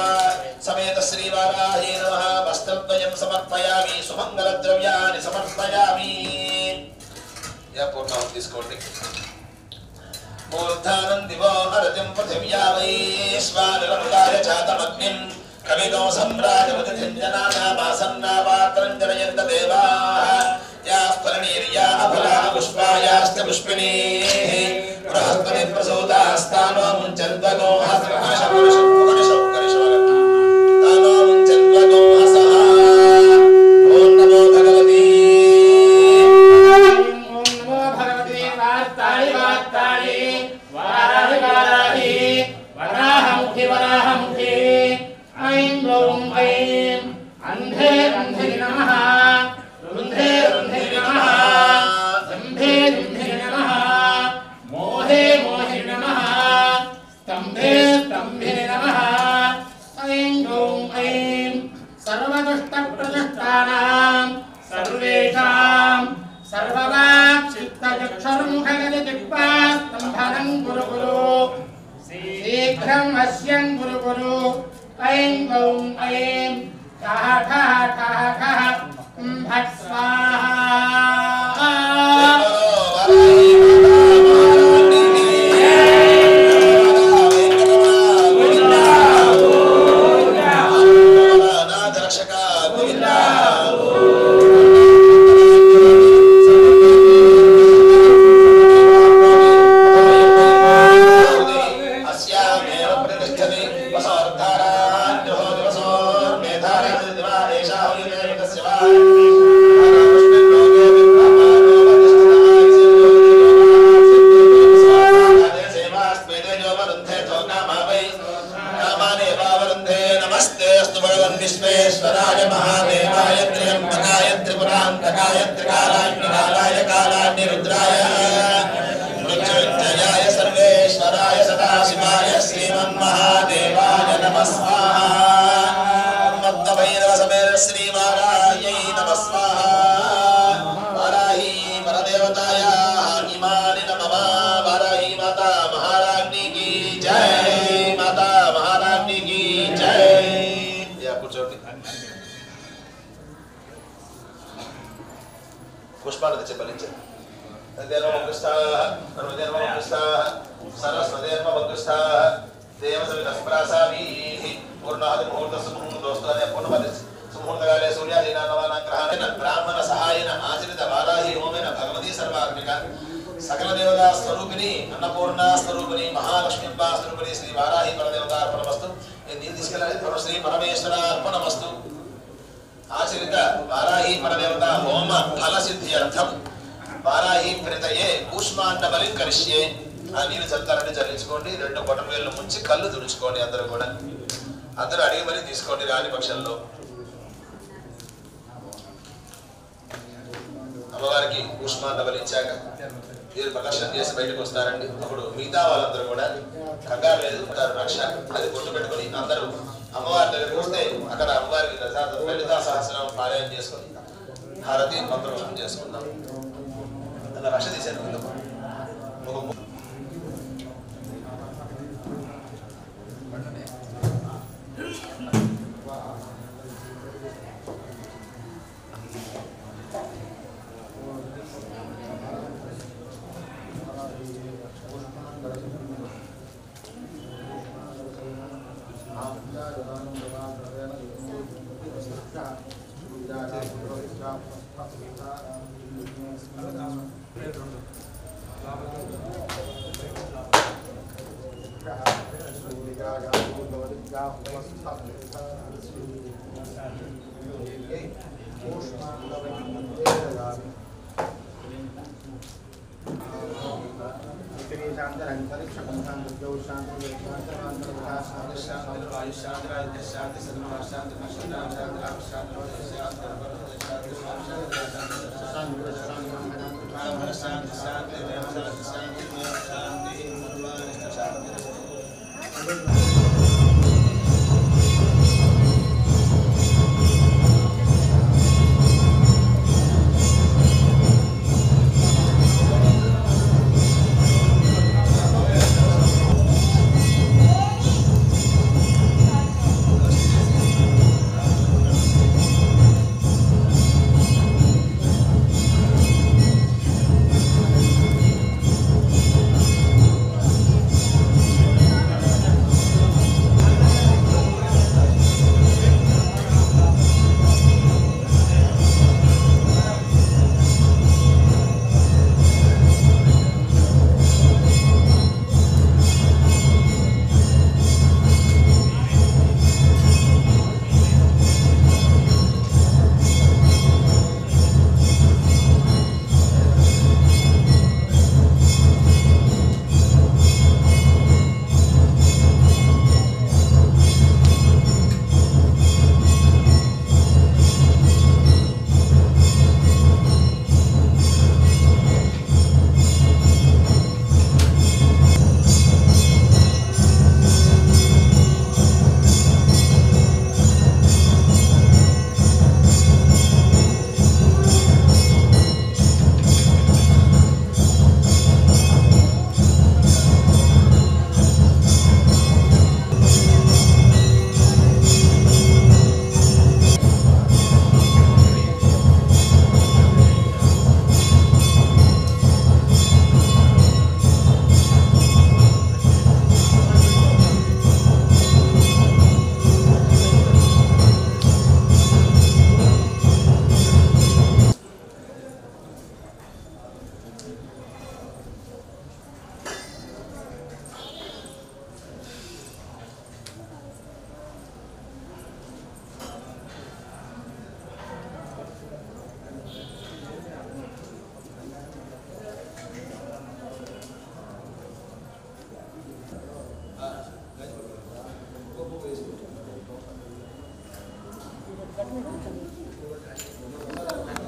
समेत श्रीवाराही नमः वस्त्रद्वयं समर्पयामि सुमङ्गलद्रव्याणि समर्पयामि या पूर्णाहुति తీసుకోండి मूर्धानं दिवो हरतिं पृथिव्या वैश्वानरमुदाय चातमग्निं कवितो सम्राजमुदिञ्जनानामासन्नापात्रं जनयन्त देवाः याः फलनीर्या अफला पुष्पायाश्च पुष्पिणीः बृहस्पति प्रसूतास्तानो मुञ्चन्त्वगो तानो मुञ्चन्त्वगो हसः ॐ नमो भगवती वराहमुखी ऐं गौं ऐं अन्धे अन्धे नमः रुन्धे रुन्धे नमः दम्भे दम्भे नमः मोहे मोहे नमः स्तम्भे स्तम्भे नमः ऐं गौं ऐं सर्वदुष्टप्रदुष्टानां सर्वेषां सर्ववाक्चित्तचक्षुर्मुखगतिदिक्पास्तम्भनं कुरु कुरु शीघ्रं वश्यं कुरु कुरु ऐं गौं ऐं ठः ठः ठः ठः भट् स्वाहा विश्वेश्वराय महादेवाय त्र्यंबकाय त्रिपुरांतकाय त्रिकालाय कालाग्नि रुद्राय मृत्युंजयाय सर्वेश्वराय सदाशिवाय श्रीमन्महादेवाय नमः स्वाहा भक्तभैरव समेत श्रीवाराह्यै नमः स्वाहा वाराही परदेवतायाः इमानि नमः वाराही माता महारानी की जय माता महारानी की जय पुष्पाలు తెచ్చి బలించండి సరస్వతి मुहूर्तकाले सूर्यादीनां नवानाग्रहाणेन ब्राह्मण सहायेन आचरित वाराही होमेन भगवती सर्वात्मिका सकल देवता स्वरूपिणी अन्नपूर्णा स्वरूपिणी महालक्ष्मींबा स्वरूपिणी श्री वाराही परदेवतार्पणमस्तु श्री परमेश्वरार्पणमस्तु आचरित वाराही परदेवता होम फल सिद्ध्यर्थम वाराही प्रीतये कूष्मांड बलिं करिष्ये ఆ నీళ్ళు చెప్తారంటే చల్లించుకోండి 2 బొటన వేళ్ళు ముంచి కళ్ళు తుడుచుకోండి అందరూ అడిగి మరి తీసుకోండి రాని పక్షంలో అమ్మవారికి కూష్మాండ బలి ఇచ్చాక మీరు ప్రదర్శన చేసి బయటకు వస్తారండి అప్పుడు మిగతా వాళ్ళందరూ కూడా కంగారు లేదు రక్ష అది పొట్టు పెట్టుకొని అందరూ అమ్మవారి దగ్గరికి వస్తే అక్కడ అమ్మవారికి లలితా సహస్రనామం పారాయణ చేసుకొని హారతి మంత్రోక్షం చేసుకుందాం అలా రక్ష తీశాను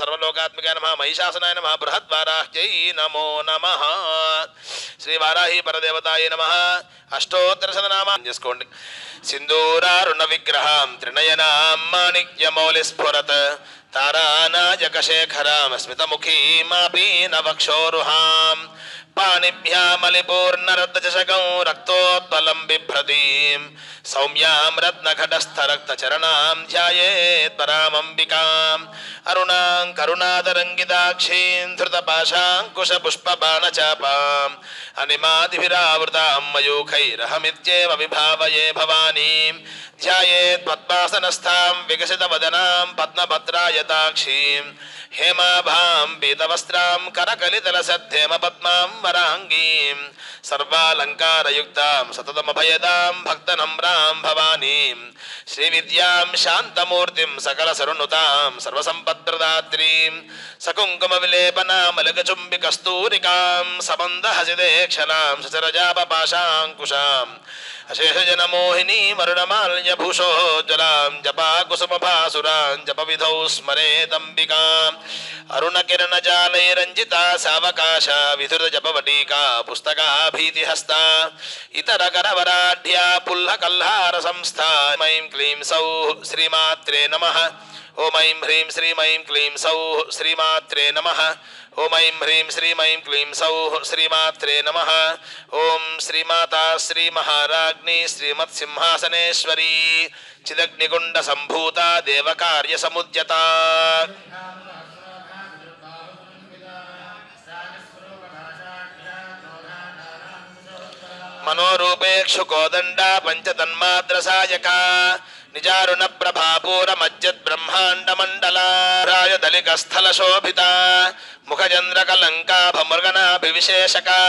सर्वलोकात्मिकाय नमः महिषासनाय नमः बृहद्वाराह्यै नमो नमः श्री वाराही परदेवताय नमः अष्टोत्तरशतनामान् చేసుకోండి सिन्दूरारुण विग्रहां त्रिनयनां माणिक्यमौलिस्फुरत् तारानायकशेखरां स्मितमुखीमापीनवक्षोरुहां पाणिभ्यामलिपूर्णरत्नचषकं रक्तोत्पलं बिभ्रतीं सौम्यां रत्नघटस्थरक्तचरणां ध्यायेत् परामम्बिकाम् अरुणां करुणातरङ्गिताक्षीं धृतपाशाङ्कुशपुष्पबाणचापाम् अनिमादिभिरावृतां मयूखैरहमित्येव विभावये भवानीं ध्यायेत् पद्मासनस्थां विकसितवदनां पद्मभद्रायताक्षीं हेमाभां पीतवस्त्रां करकलितलसद्धेमपद्मां वराङ्गीं सर्वालङ्कारयुक्तां सततमभयदां भक्तनम्रां भवानीं श्रीविद्यां शान्तमूर्तिं सकलसरुनुतां सर्वसम्पत्प्रदात्रीं सकुङ्कुमविलेपनामलकचुम्बिकस्तूरिकां सबन्धहसिदेक्षणां सचरजापपाशाङ्कुशाम् अशेषजनमोहिनीमरुणमाल्यभूषोज्ज्वलां जपाकुसुमभासुरां जपविधौ स्मरेदम्बिकाम् अरुणकिरणजालैरञ्जिता सावकाशा विधुरजपवटीका पुस्तकाभीतिहस्ता इतरकरवराढ्या पुल्लकल्हारसंस्था ऐं क्लीं सौः श्रीमात्रे नमः ॐ ऐं ह्रीं श्रीं ऐं क्लीं सौः श्रीमात्रे नमः ॐ ऐं ह्रीं श्रीं ऐं क्लीं सौः श्रीमात्रे नमः ॐ श्रीमाता श्रीमहाराज्ञी श्रीमत्सिंहासनेश्वरी चिदग्निकुण्डसम्भूता देवकार्यसमुद्यता मनोरूपेक्षु कोदंडा पंचतन्मात्रसायका निजारुण प्रभापूरमज्जत् ब्रह्मांडमंडला राजदलिकस्थल शोभिता मुखचंद्रकलंकाभमृगनाभिविशेषका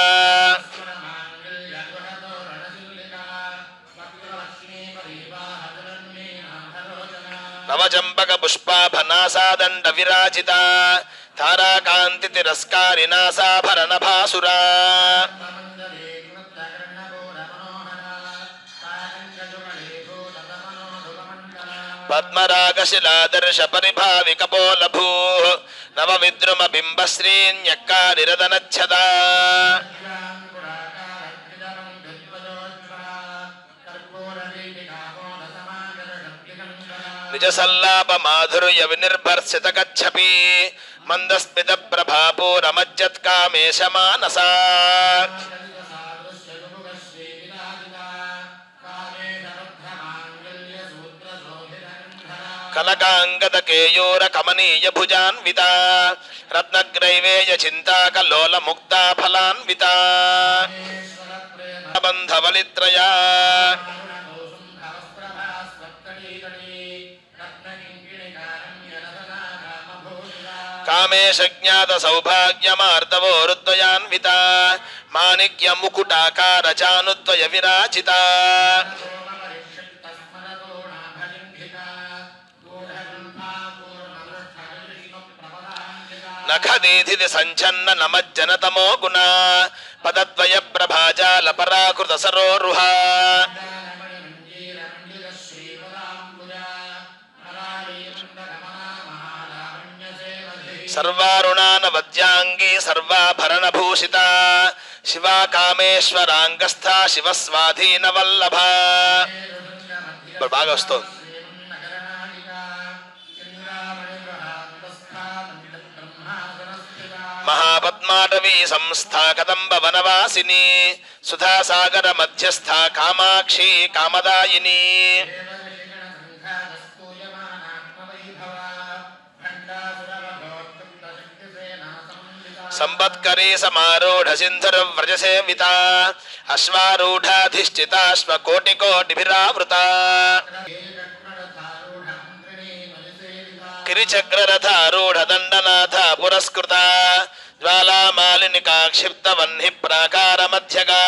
नवचंपक पुष्पाभनासादंड विराजिता ताराकांति तिरस्कारिनासाभरण भासुरा पद्मरागशिलादर्श परिभाविकपोलभूः नवविद्रुमबिम्बश्रीन्यक्कारिरदनच्छदा निजसल्लापमाधुर्य विनिर्भर्सितकच्छपि मन्दस्मितप्रभापूरमज्जत्कामेशमानसा कनकांगदकेयूर कमनीय भुजान्विता रत्नग्रैवेय चिंता कल्लोल मुक्ता फलान्विता बंधवलित्रया कामेश ज्ञात सौभाग्यमार्दवोरुद्वयान्विता माणिक्य मुकुटाकार चानुद्वय विराजिता नखदीधि संचन्न नमज्जन तमो गुणा पदद्वय प्रभाजाल पराकृत सरोरुहा सर्वारुणानवद्यांगी सर्वाभरण भूषिता शिवा कामेश्वरांगस्था शिवस्वाधीन वल्लभा बागा वस्तु महापद्माटवी संस्था कदंब वनवासिनी सुधासागर मध्यस्था कामाक्षी कामदायिनी संपत्करी समारूढ़ सिंधुर व्रज सेविता अश्वारूढ़ाधिष्ठिताश्वकोटिकोटिभिरावृता किरिचक्ररथारूढ़ दंडनाथ पुरस्कृता ज्वालामालिनिका क्षिप्त वह्नि प्राकार मध्यगा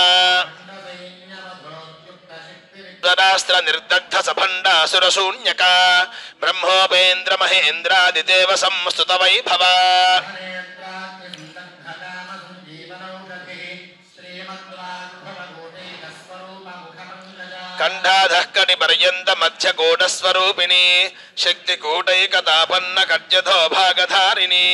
रास्त्र निर्दग्ध सभंडा सुरशून्यका ब्रह्मोपेन्द्र महेन्द्रादिदेव संस्तुत वैभवा कंठाधः कटिपर्यन्त मध्यकूटस्वरूपिणी शक्तिकूटैकतापन्न कड्यधो भागधारिणी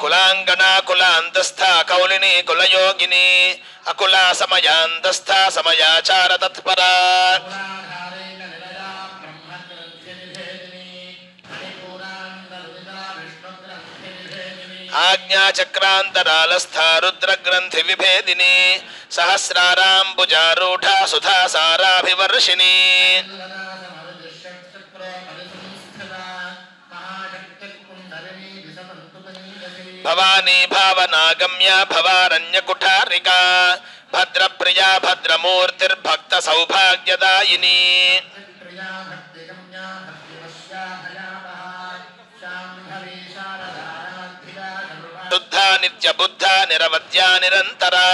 कुलांगना कुलांतस्था कौलिनी कुलयोगिनी अकुला समयांतस्था समयाचार तत्परा आज्ञाचक्रान्तरालस्था रुद्रग्रन्थिविभेदिनी सहस्राराम्बुजारूढा सुधासाराभिवर्षिणी भवानी भावनागम्या भवारण्यकुठारिका भद्रप्रिया भद्रमूर्तिर्भक्तसौभाग्यदायिनी शुद्धा नित्यबुद्धा निरवद्या निरन्तरा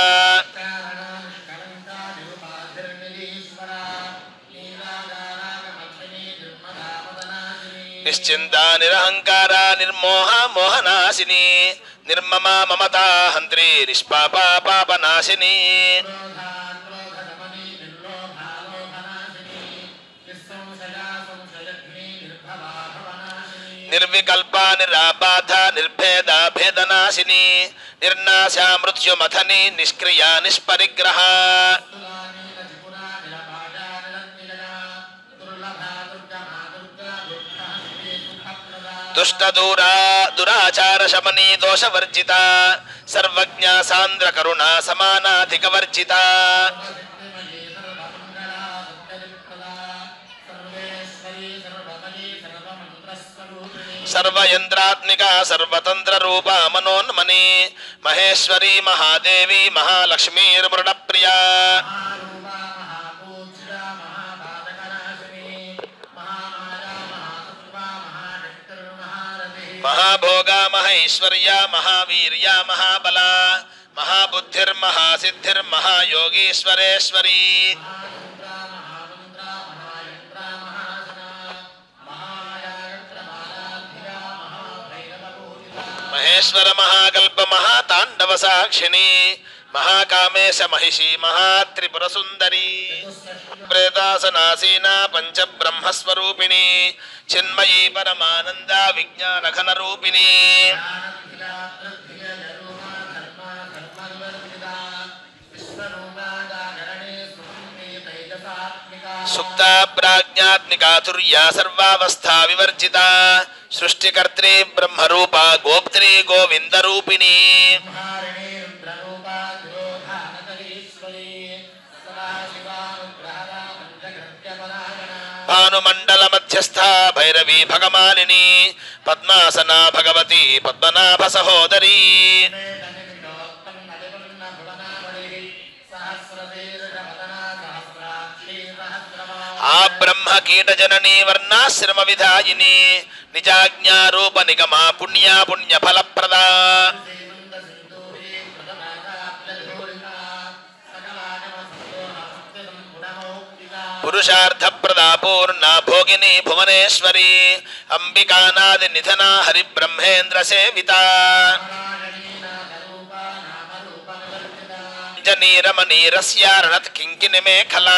निश्चिन्ता निरहङ्कारा निर्मोहा मोहनाशिनी निर्ममा ममता हन्त्री निष्पापा पापनाशिनी निर्विकल्पा निराबाधा निर्भेदा भेदनाशिनी निर्नाशा मृत्युमथनी निष्क्रिया निष्परिग्रहा दुष्टदूरा दुराचार शमनी दोषवर्जिता सर्वज्ञा सान्द्र करुणा समानाधिकवर्जिता सर्वयंत्रात्मिका सर्वतंत्र रूपा मनोन्मनी महेश्वरी महादेवी महालक्ष्मीर्मृडप्रिया महाभोगा महेश्वर्या महावीर्या महाबला महाबुद्धिर्महासिद्धिर्महायोगीश्वरेश्वरी महेश्वर महाकल्प महातांडव साक्षिणी महाकामेश महिषी महात्रिपुर सुंदरी प्रेतासनासीना पंच ब्रह्मस्वरूपिणी चिन्मयी परमानंदा विज्ञान घन रूपिणी सुक्ता प्राज्ञात्मिका तुर्या सर्वावस्था विवर्जिता सृष्टिकर्त्री ब्रह्मरूपा गोप्त्री गोविंद रूपिणी भानुमंडल मध्यस्था भैरवी भगमालिनी पद्मासना भगवती पद्मनाभ सहोदरी आ ब्रह्म कीट जननी वर्णाश्रम विधायिनी निजाज्ञा रूप निगमा पुण्या पुण्य फलप्रदा पुरुषार्थ प्रदा पूर्णा भोगिनी भुवनेश्वरी अंबिकानादि निधना हरि ब्रह्मेन्द्र सेविता जनीरमनीरस्यारणत किंकिनी मेखला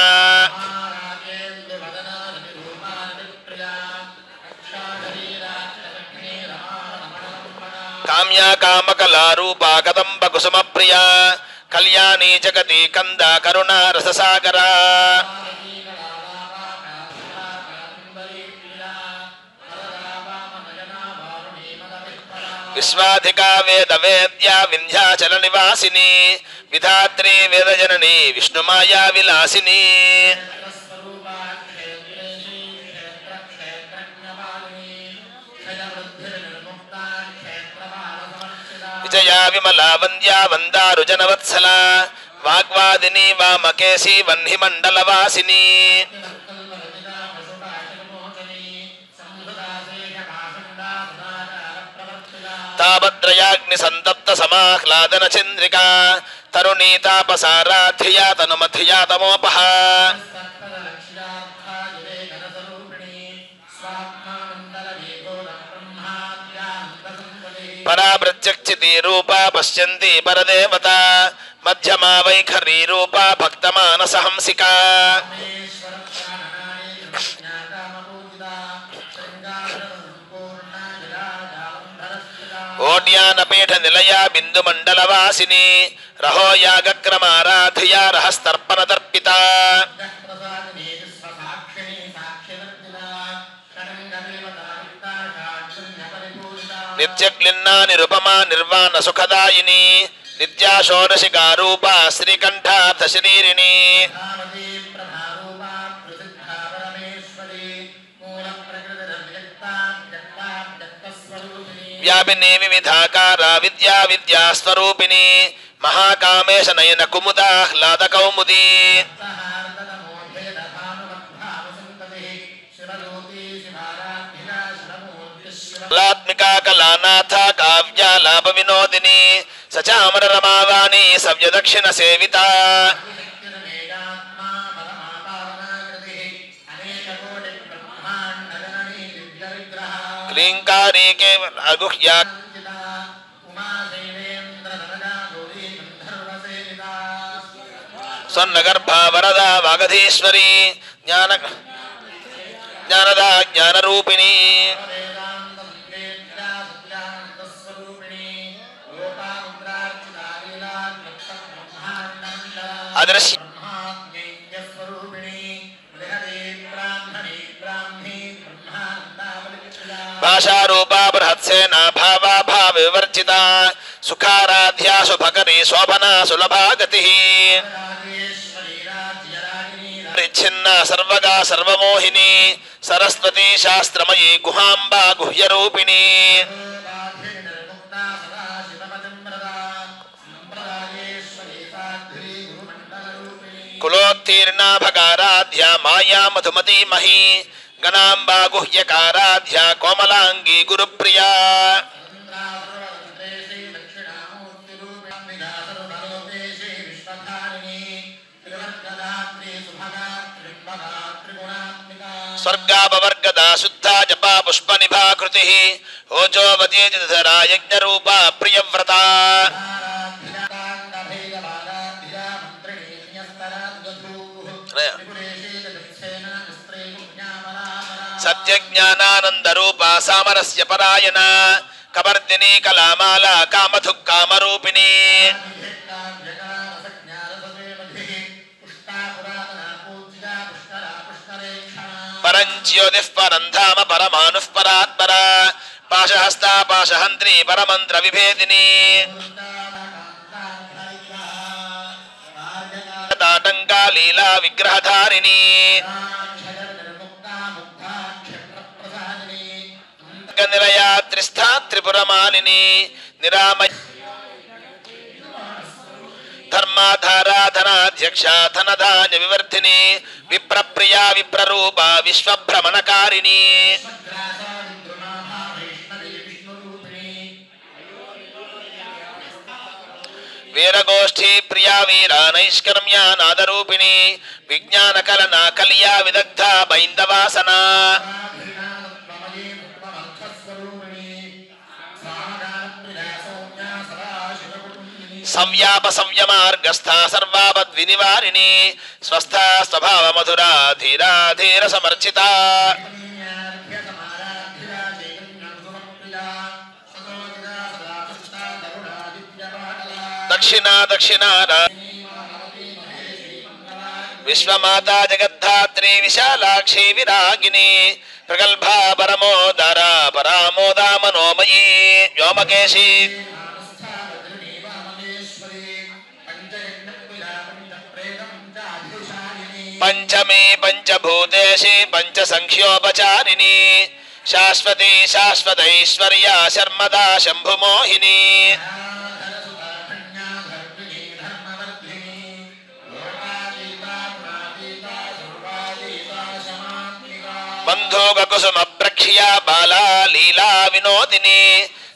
काम्या कामकला रूपा कदम्ब कुसुम प्रिया कल्याणी जगती कंदा करुणा रससागरा विश्वाधिका वेद वेद्या विंध्याचल निवासिनी विधात्री वेद जननी विष्णुमाया विलासिनी विजया विमला वंद्या वंदारु जनवत्सला वाग्वादिनी वामकेशी वह्नि मंडलवासिनी ताभद्रयाग्नि संतप्त समाह्लादन चंद्रिका तरुणी तापसाराध्या तनुमध्या तमोपः परा प्रत्यक्षिती रूपा पश्यन्ती परदेवता मध्यमा वैखरी रूपा भक्तमानस हंसिका ओड्यानपीठ निलया बिंदु मंडल वासिनी रहो यागक्रमाराधया रहस्तर्पण तर्पिता నిత్యక్లిన్నా నిరుపమా నిర్వాణ సుఖదాయిని నిత్యా షోడశికా రూపా శ్రీకంఠార్థ శరీరిణి వ్యాపిని వివిధాకార విద్యా విద్యాస్వరూపిణి మహాకామేశ నయన కుముదాహ్లాద కౌముదీ కళాత్మికా కళానాథ కావ్యాలాప వినోదిని సచామర రమావాణి సవ్య దక్షిణ సేవిత క్లీంకారీ కేవలగుహ్యా స్వర్ణగర్భా వరదా వాగధీశ్వరి జ్ఞానదా జ్ఞానరూపిణి అదృశ్య భాషారూపా బృహత్సేనా భావా భావ వివర్జిత సుఖారాధ్యా శుభకరీ శోభనా సులభా గతి పరిచ్ఛిన్న సర్వగా సర్వమోహిని సరస్వతీ శాస్త్రమయీ గుహాంబా గుహ్యరూపిణి కులోత్తీర్ణా భగారాధ్యా మాయా మధుమతీ మహీ గణాంబా గుహ్యకారాధ్యా కోమలాంగీ గురుప్రియా స్వర్గాపవర్గదా శుద్ధా జపా పుష్ప నిభాకృతి ఓజోవతీ ధరా యజ్ఞరూపా ప్రియవ్రత సత్యజ్ఞానానందరూపా సామరస్య పరాయణ కవర్దిని కళామాల కామధు కామరూపిణి పరంజ్యోతిః పరం ధామ పరమానుః పరాత్పర పాశహస్తా పాశహంత్రి పరమంత్ర విభేదిని తాటంకా లీలా విగ్రహధారిణి నిలయా త్రిస్థా త్రిపురమాలిని నిరామయ ధర్మాధారాధనాధ్యక్ష ధనధాన్య వివర్ధిని విప్రప్రియా విప్రరూపా విశ్వభ్రమణకారిణి వీరగోష్ఠీ ప్రియా వీరా నైష్కర్మ్యా నాదరూపిణి విజ్ఞాన కలనా కలియా విదగ్ధ బైందవాసన సంవ్యాప సంయమార్గస్థా సర్వాపద్ వినివారిణి స్వస్థా స్వభావ మధురా ధీరా ధీర సమర్చిత దక్షిణా దక్షిణా విశ్వమాతా జగద్ధాత్రి విశాలాక్షి విరాగిని ప్రగల్భా పరమోదరా పరామోదా మనోమయీ వ్యోమకేశి పంచమే పంచభూతేషి పంచసంఖ్యోపచారిణి శాశ్వతి శాశ్వతైశ్వర్యా శర్మదా శంభుమోహిని బంధోగకుసుమ ప్రఖ్యా బాలా లీలా వినోదిని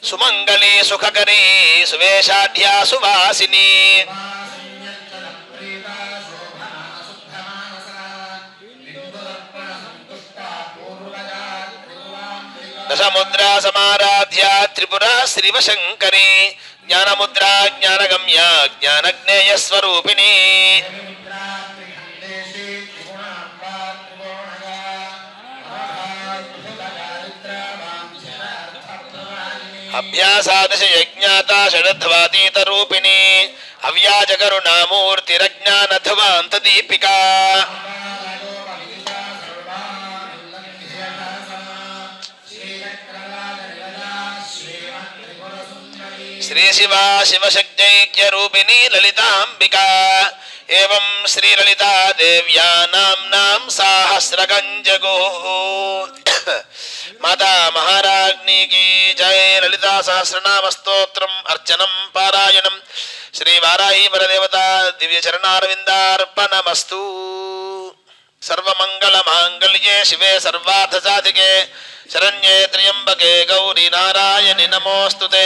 సుమంగళీ సుఖకరీ సువేషాఢ్యా సువాసిని దశముద్రా సమారాధ్యా త్రిపురా శ్రీవశంకరి జ్ఞానముద్రా జ్ఞానగమ్యా జ్ఞానజ్ఞేయ స్వరూపిణి అభ్యాసాదశయజ్ఞాతా షడధ్వాతీత రూపిణి అవ్యాజకరుణామూర్తిరజ్ఞానధ్వాంత దీపికా శ్రీ శివా శివశక్తైక్యరూపిణీ లలితాంబికా ఏవం శ్రీలలితా దేవ్యా నామ్నాం సాహస్రగంజగో మాతా మహారాజ్ఞీ కీ జయ. లలితా సహస్రనామ స్తోత్రం అర్చనం పారాయణం శ్రీ వారాహి పరదేవత దివ్య చరణారవిందార్పణమస్తు. సర్వమంగళ మాంగళ్యే శివే సర్వార్థ సాధికే శరణ్యే త్ర్యంబకే గౌరీ నారాయణి నమోస్తుతే.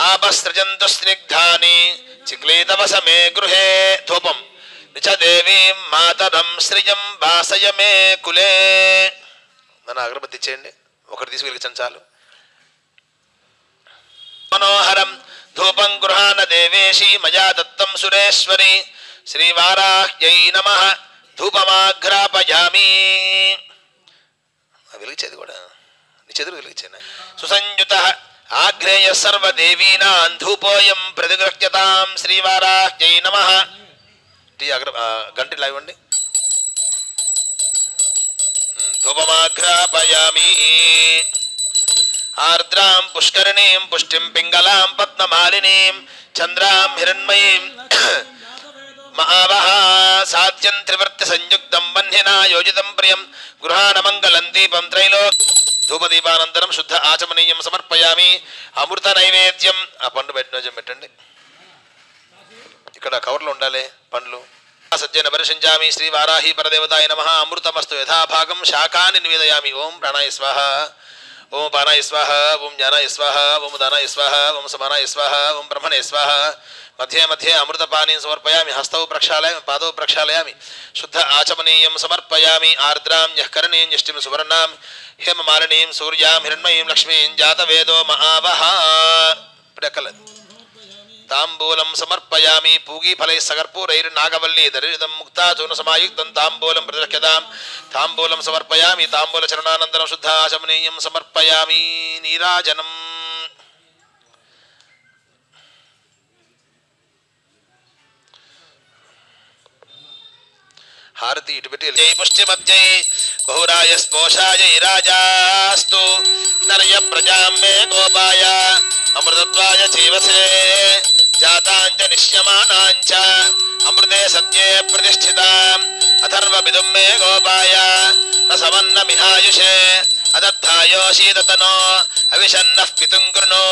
ఆపసృజంతు స్నిగ్ధాని చిక్లీతవసమే గృహే ధూపం నిచ దేవీం మాతరం శ్రియం వాసయ మే కులే. నన్ను అగరబత్తి ఇచ్చేయండి, ఒకటి తీసి వెలిగించండి చాలు. మనోహరం ధూపం గృహాన దేవేశీ మయా దత్తం సురేశ్వరి శ్రీవారాహ్యై నమః ధూపమాఘ్రాపయామి. వెలిగించేది కూడా నీ చేతులు వెలిగించాను. సుసంయుత ఆగ్రేయ సర్వదేవీనాం ధూపోయం ప్రతిగృహ్యతాం శ్రీవారాహ్యై నమః. గంటలు ఇవ్వండి. ధూపమాఘ్రాపయామి. ఆర్ద్రాం పుష్కరిణీం పుష్టిం పింగళాం పద్మమాలినీం చంద్రాం హిరణ్మయీం మహావహ సాధ్యం త్రివర్తి సంయుక్తం వన్హినా యోజితం ప్రియం గృహాణ మంగళం దీపం త్రైలో. ధూపదీపానంతరం శుద్ధ ఆచమనీయం సమర్పయామి. అమృత నైవేద్యం. ఆ పండు పెట్టండి, ఇక్కడ కవర్లో ఉండాలి పండ్లు. సజ్జన పరిశించామి శ్రీ వారాహి పరదేవతాయ నమః. అమృతమస్తు యథాభాగం శాకాని నివేదయామి. ఓం ప్రాణాయ స్వాహ, ఓం పానాయ స్వాహ, ఓం జ్ఞానాయ స్వాహ, ఓం దానాయ స్వాహ, ఓం సమానాయ స్వాహ, ఓం బ్రహ్మణే స్వాహ. మధ్యే మధ్యే అమృతపానీం సమర్పయామి. హస్తౌ ప్రక్షాళయామి, పాదౌ ప్రక్షాళయామి. శుద్ధ ఆచమనీయం సమర్పయామి. ఆర్ద్రాం యఃకరణీం యష్టిం సువర్ణాం హేమమాలినీం సూర్యాం హిరణ్మయీం లక్ష్మీం జాతవేదో మహావహ. ఇప్పుడెక్కలేదు. తాంబూలం సమర్పయామి. పూగీఫలై సగర్పూరైర్నాగవల్లీ దరిద్రం ముక్తాచూర్ణ సమాయుక్తం తాంబూలం ప్రతిరక్ష్యతాం. తాంబూలం సమర్పయామి. తాంబూల చరణానంతరం శుద్ధ ఆచమనీయం సమర్పయామి. నీరాజనం. హారతి ఇటు పెట్టి జై పుష్టిమధ్యై బహురాయ స్పోషాయ రాజాస్తు నరయ ప్రజాం మే గోపాయ అమృతత్వాయ జీవసే జాతాంచ నిశ్యమానాంచ అమృతే సత్యే ప్రతిష్ఠితాం అథర్వ విదుం మే గోపాయ రసవన్న మిహాయుషే అదద్ధాయోషీదతనో అవిషన్నః పితుం కృణో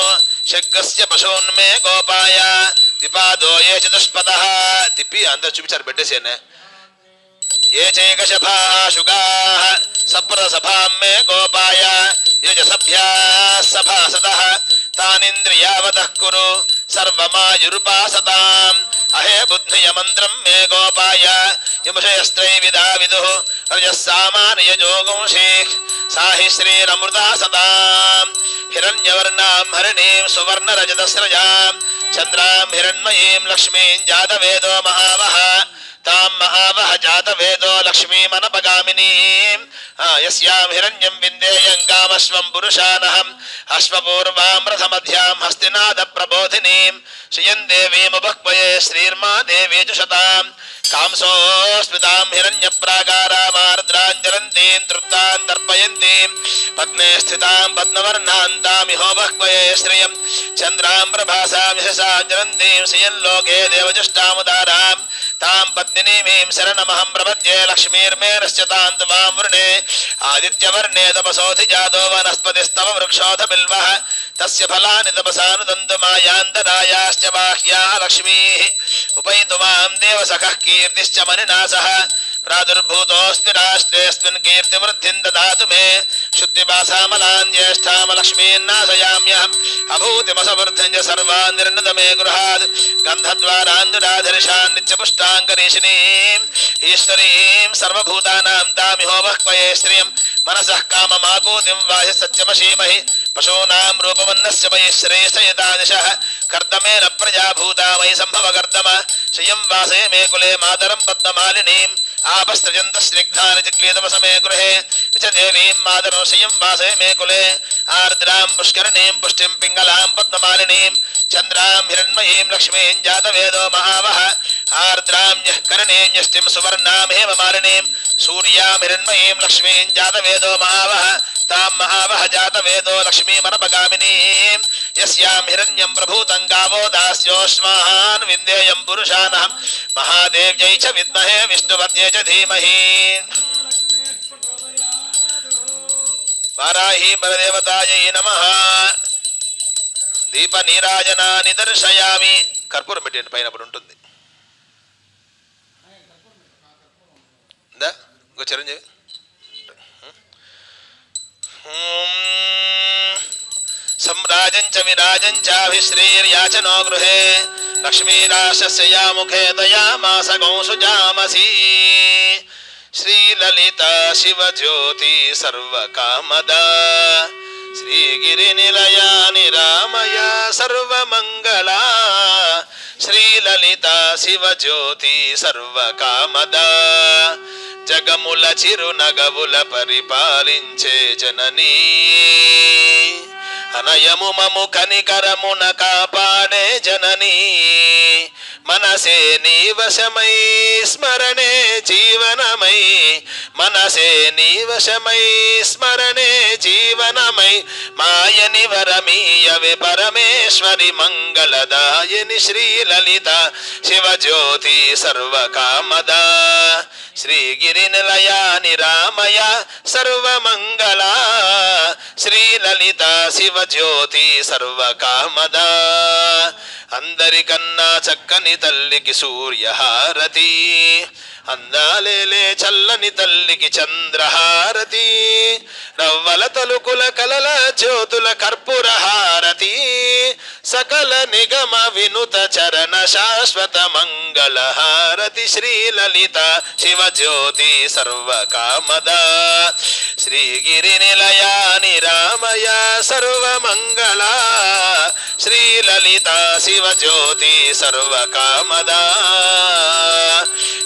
శగ్గస్య పశూన్మే గోపాయ విపాదో ఏ చతుష్పదః. తిప్పి అందరు చూపించారు పెట్టేసేనే. ఏ చైకశభాః శుగాః సప్రసభాం మే గోపాయ యజసభ్యాః సభాసదః తానింద్రియావతః కురు సర్వమాయురుపాసతాం. అహే బుద్ధియ మంత్రం మే గోపాయ యముషయస్త్రైవిదా విదుః రజస్సామానయజోగుంషీః సాహి శ్రీరమృతా సదాం. హిరణ్యవర్ణాం హరిణీం సువర్ణరజతస్రజాం చంద్రాం హిరణ్మయీం లక్ష్మీం జాతవేదో మహావహ తాం మహావహ జాతవేదో లక్ష్మీమనపగామినీం. యస్యాం హిరణ్యం విందేయం కామశ్వం పురుషానహం అశ్వపూర్వాం రథమధ్యాం హస్తినాద ప్రబోధినీం శ్రియం దేవీముపక్వయే శ్రీర్మా దేవీజుషతాం. కాంసోస్మితాం హిరణ్య ప్రాకారామార్ద్రాంజలంతీం తృప్తాం తర్పయంతీం పద్మే స్థితాం పద్మవర్ణాంతామిహోపక్వయే శ్రియం చంద్రాం ప్రభాసాం యశసాంజలంతీం శ్రియం లోకే దేవజుష్టాముదారాం తాం పద్మినీమీం శరణమహం ప్రపద్యే లక్ష్మీర్మే నశ్యతాంతు మాం వృణే ఆదిత్యవర్ణే తపసోధి జాతో వనస్పతిస్తవ వృక్షోధ బిల్వః తస్య ఫలాని తపసానుదంతు మాయాంతరాయాశ్చ బాహ్యా లక్ష్మీః ఉపైతు మాం దేవసఖః కీర్తిశ్చ మణినాసః ప్రాదుర్భూతోऽస్మి రాష్ట్రేऽస్మిన్ కీర్తివృద్ధిం దదాతు మే శుద్ధిపాసామలాన్ జ్యేష్ఠామలక్ష్మీన్నాశయామ్యహం అభూతిమసవృద్ధిం చ సర్వాన్ నిర్ణత మే గృహాద్ గంధద్వారాందురాధరిషాన్ నిత్యపుష్టాంగరీషిణీం ఈశ్వరీం సర్వభూతానాం తామిహోమహ్వయే శ్రియం మనసః కామమాకూతిం వాహి సత్యమశీమహి పశూనాం రూపమన్నస్య మయి శ్రేయసయతాదిశః కర్దమేన ప్రజాభూతా మయి సంభవ కర్దమ శ్రియం వాసే మే కులే మాతరం పద్మమాలినీం ఆపస్త్రజంత స్నిగ్ధాని చిక్లీతవసమే గృహే చ దేవీం మాతరం శ్రియం వాసే మే కులే ఆర్ద్రాం పుష్కరిణీం పుష్టిం పింగళాం పద్మమాలినీం చంద్రాం హిరణ్మయీం లక్ష్మీం జాతవేదో మహావహ ఆర్ద్రాం యఃకరణీం యష్టిం సువర్ణాం హేమమాలినీం సూర్యాం హిరణ్మయీం లక్ష్మీం జాతవేదో మహావహ तां महावह जातवेदो लक्ष्मीमनपगामिनी यस्यां हिरण्यं प्रभूतं गावो दास्योऽस्मान् विन्देयं पुरुषानः महादेव्यै च विद्महे विष्णुपत्न्यै च धीमहि वाराही परदेवतायै नमः దీప నీరాజనాన్ని దర్శయామి కర్పూరం పెట్టండి పైన అప్పుడు ఉంటుంది చిరంజీవి सम्राजं च विराजं चाभिश्रीर्याचनो गृहे लक्ष्मीराशस्य मुखे दयामास गौंसुजामसि श्रीललिता शिवज्योति सर्वकामदा श्रीगिरिनिलया निरामया सर्वमङ्गला श्रीललिता शिवज्योति सर्वकामदा जगमुल चिरुनगवुल परिपालिंचे जननी అనయము మము కనికరమున కాపాడే జననీ మనసే నీవశమై స్మరణే జీవనమై మనసే నీవశమై స్మరణే జీవనమై మాయని వరమీయవే పరమేశ్వరి మంగళదాయని శ్రీలలిత శివజ్యోతి సర్వకామదా శ్రీగిరినిలయా నిరామయ సర్వమంగళా శ్రీలలిత శివజ్యోతి సర్వకామదా అందరికన్నా చక్కని తల్లికి సూర్యహారతి అందాలేలే చల్లని తల్లికి చంద్రహారతి రవ్వల తలుకుల కలల జ్యోతుల కర్పూరహారతి సకల నిగమ వినుత చరణ శాశ్వత మంగళహారతి శ్రీలలిత శివజ్యోతి సర్వకామదా శ్రీగిరినిలయా నిరామయ సర్వమంగళా శ్రీలలిత శివజ్యోతి సర్వకామదా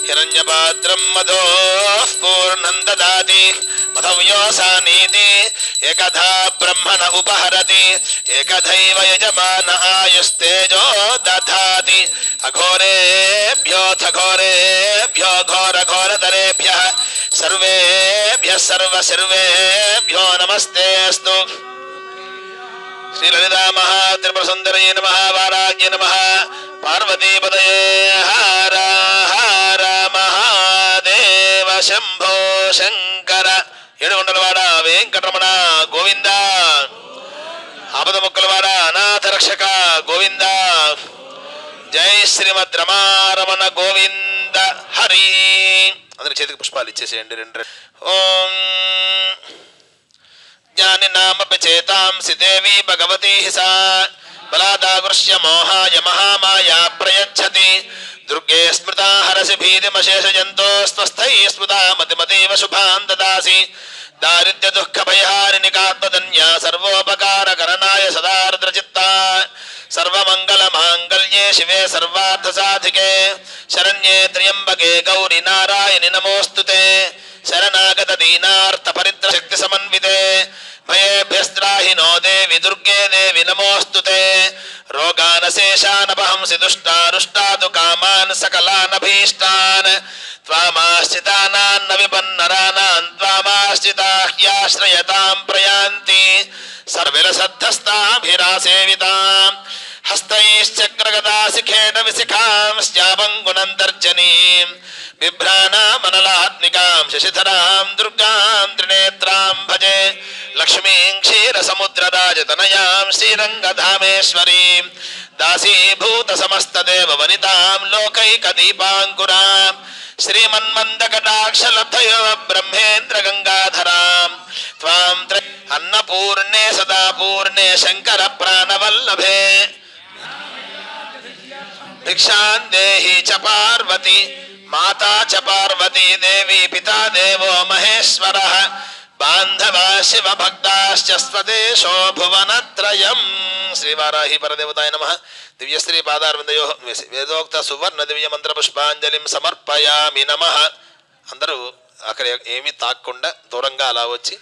हिरण्यपात्रं मधोः पूर्णं ददाति मधव्योऽसानीति एकधा ब्रह्मण उपहरति एकधैव यजमान आयुस्तेजो दधाति अघोरेभ्योऽथ घोरेभ्यो घोरघोरतरेभ्यः सर्वेभ्यः सर्वसर्वेभ्यो नमस्तेऽस्तु श्रीललिता महात्रिपुरसुन्दरी नमः वाराज्ञे नमः पार्वतीपतये हर हर महादेव शंभो शंकर ఏడుకొండలవాడ వెంకటరమణ గోవింద ఆపద ముక్కలవాడ అనాథ రక్షక గోవింద జై శ్రీమద్ రమారమణ గోవింద హరి అందరి చేతికి పుష్పాలు ఇచ్చేసేయండి రెండు ఓం ज्ञानि नामपि चेतांसि देवी भगवती सा बलादागृह्य मोहाय महामाया प्रयच्छति दुर्गे स्मृता हरसि भीतिमशेषजन्तो स्वस्थैः स्मृता मतिमतीव शुभां ददासि दारिद्र्य दुःख भयहारिणिकात्मधन्या सर्वोपकारकरणाय सदार्द्रचित्ता सर्वमङ्गलमाङ्गल्ये शिवे सर्वार्थसाधिके शरण्ये त्र्यम्बके गौरि नारायणि नमोऽस्तुते शरणागत दीनार्थ परित्र शक्ति समन्विते भयेभ्यस्त्राहिनो देवि दुर्गे देवि नमोऽस्तुते रोगानशेषानपहंसि दुष्टारुष्टातु कामान् सकलानभीष्टान् त्वामाश्रितानान्न विपन्नराणान् त्वामाश्रिताः ह्याश्रयतां प्रयान्ति सर्विलसद्धस्ताभिरासेविताम् हस्तैश्चक्रगदाशिखेन विशिखां श्यामङ्गुनन्तर्जनीं बिभ्राणामनलात्मिकां शशिधरां दुर्गां त्रिनेत्रां भजे लक्ष्मीं क्षीरसमुद्रराजतनयां श्रीरङ्गधामेश्वरीं दासीभूतसमस्तदेववनितां लोकैकदीपाङ्कुरां श्रीमन्मन्दकटाक्षलब्धयो ब्रह्मेन्द्रगङ्गाधरां त्वां अन्नपूर्णे सदा पूर्णे शङ्करप्राणवल्लभे भिक्षां देहि च पार्वती माता च पार्वती देवी पिता देवो महेश्वरः बान्धवा शिव भक्ताश्च स्वदेशो भुवनत्रयम् श्रीवाराही परदेवताय नमः दिव्यश्री पादारविन्दयोः वेदोक्त सुवर्ण दिव्य मंत्र पुष्पांजलिं समर्पयामि नमः అందరూ అక్కడ ఏమీ తాక్కుండా దూరంగా అలా వచ్చి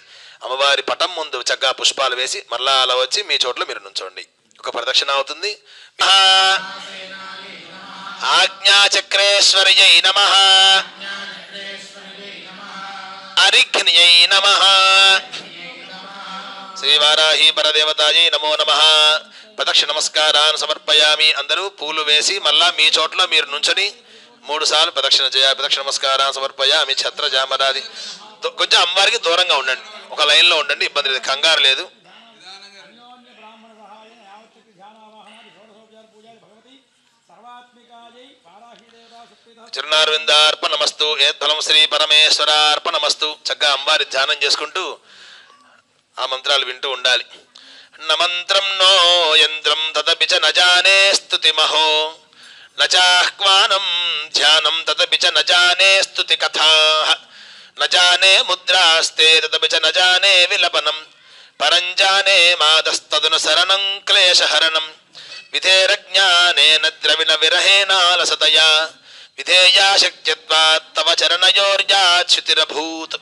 అమ్మవారి పటం ముందు చక్కగా పుష్పాలు వేసి మళ్ళా అలా వచ్చి మీ చోట్ల మీరు నుంచోండి ఒక ప్రదక్షిణ అవుతుంది आज्ञाचक्रेश्वर्यै नमः अरिघ्न्यै नमः శ్రీవారాహి పరదేవతాయై నమో నమః. ప్రదక్షిణ నమస్కారాన్ని సమర్పయామి. అందరూ పూలు వేసి మళ్ళా మీ చోట్ల మీరు నుంచొని 3 సార్లు ప్రదక్షిణ చేయాలి. ప్రదక్షిణ నమస్కారాన్ని సమర్పయామి. ఛత్ర జామరాది కొంచెం అమ్మవారికి దూరంగా ఉండండి, ఒక లైన్లో ఉండండి, ఇబ్బంది లేదు, కంగారు లేదు. చిరునార్విందార్పణమస్తు. ఏద్ఫలం శ్రీ పరమేశ్వరార్పణమస్తు. చక్కగా అమ్మవారి ధ్యానం చేసుకుంటూ ఆ మంత్రాలు వింటూ ఉండాలి. నమంత్రం నో యంత్రం తదపి చ నజానే స్తుతిమహో నచాహ్వానం ధ్యానం తదపి చ నజానే స్తుతి కథాః నజానే ముద్రాస్తే తదపి చ నజానే విలపనం పరంజానే మాదస్తదునుసరణం క్లేశహరణం విధేరజ్ఞానేన ద్రవిణ విరహేనాలసతయా విధేయా శక్త్యత్వాత్ తవ చరణయోర్యాచ్యుతిరభూత్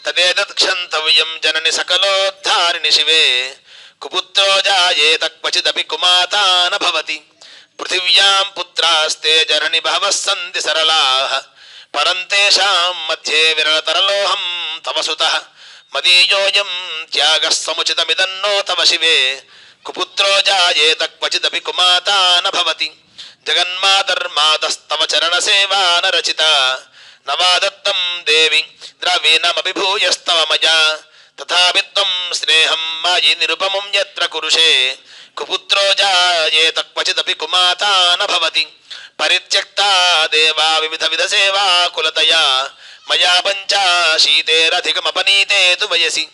తదేతత్ క్షంతవ్యం జనని సకలోద్ధారిణి శివే కుపుత్రో జాయేత క్వచిదపి కుమాతా న భవతి పృథివ్యాం పుత్రాస్తే జనని బహవః సంతి సరళాః పరంతేషాం మధ్యే విరళతరలోహం తవ సుతః మదీయోయం త్యాగः సముచితమిదన్నో తవ శివే కుపుత్రో జాయేత క్వచిదపి కుమాతా న భవతి జగన్మాతర్మాతస్తవ చరణ సేవా న రచితా నవాదత్తం దేవి ద్రవీణమపి భూయస్తవ మయా తథాపి త్వం స్నేహం మాయి నిరుపమం యత్ర కురుషే కుపుత్రో జాయేత క్వచిదపి కుమాతా న భవతి పరిత్యక్తా దేవా వివిధ విధ సేవా కులతయా మయా పంచాశీతేరధికమపనీతే తు వయసి